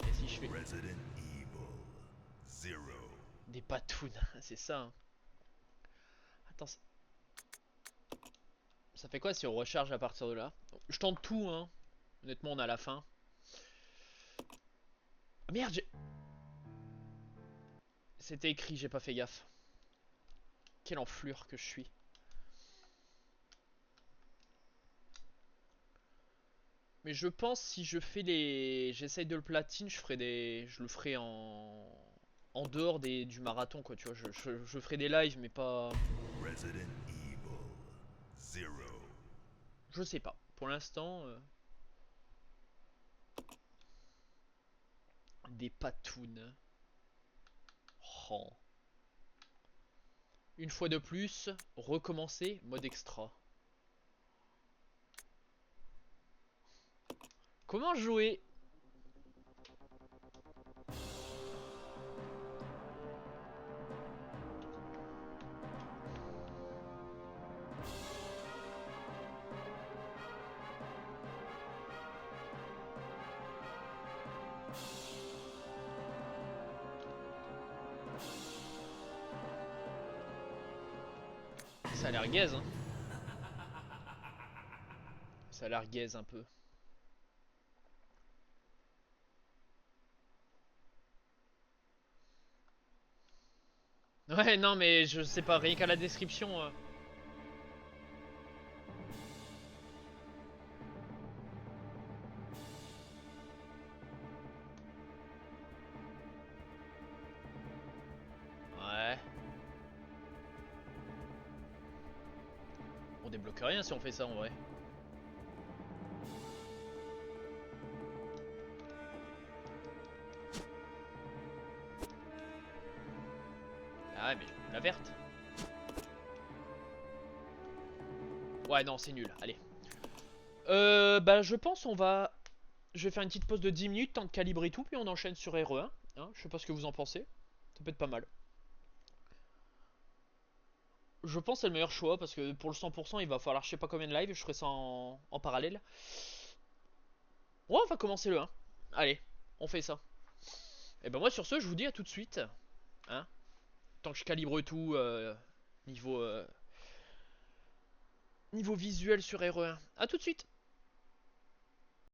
Et si je fais Resident Evil 0. des patounes, c'est ça. Hein. Attends, ça fait quoi si on recharge à partir de là? Je tente tout, hein. Honnêtement, on est à la fin. Ah, merde, c'était écrit, j'ai pas fait gaffe. Quelle enflure que je suis. Mais je pense si je fais les... J'essaye de le platine, je le ferai en dehors du marathon quoi, tu vois. Je ferai des lives mais pas... Resident Evil 0. Je sais pas. Pour l'instant... Des patounes. Oh. Une fois de plus, recommencer, mode extra. Comment jouer? Ça a l'air gaze, hein. Ça a l'air gaze un peu. Ouais, non, mais je sais pas, rien qu'à la description. Ouais. On débloque rien si on fait ça en vrai. Ah ouais, mais la verte. Ouais, non, c'est nul. Allez. Bah, je pense on va... Je vais faire une petite pause de 10 minutes, temps de calibrer tout, puis on enchaîne sur RE1. Hein, je sais pas ce que vous en pensez. Ça peut être pas mal. Je pense que c'est le meilleur choix, parce que pour le 100%, il va falloir je sais pas combien de live, je ferai ça en parallèle. Ouais, on va commencer le 1. Allez, on fait ça. Et ben moi sur ce, je vous dis à tout de suite. Hein, tant que je calibre tout niveau visuel sur RE1. A tout de suite.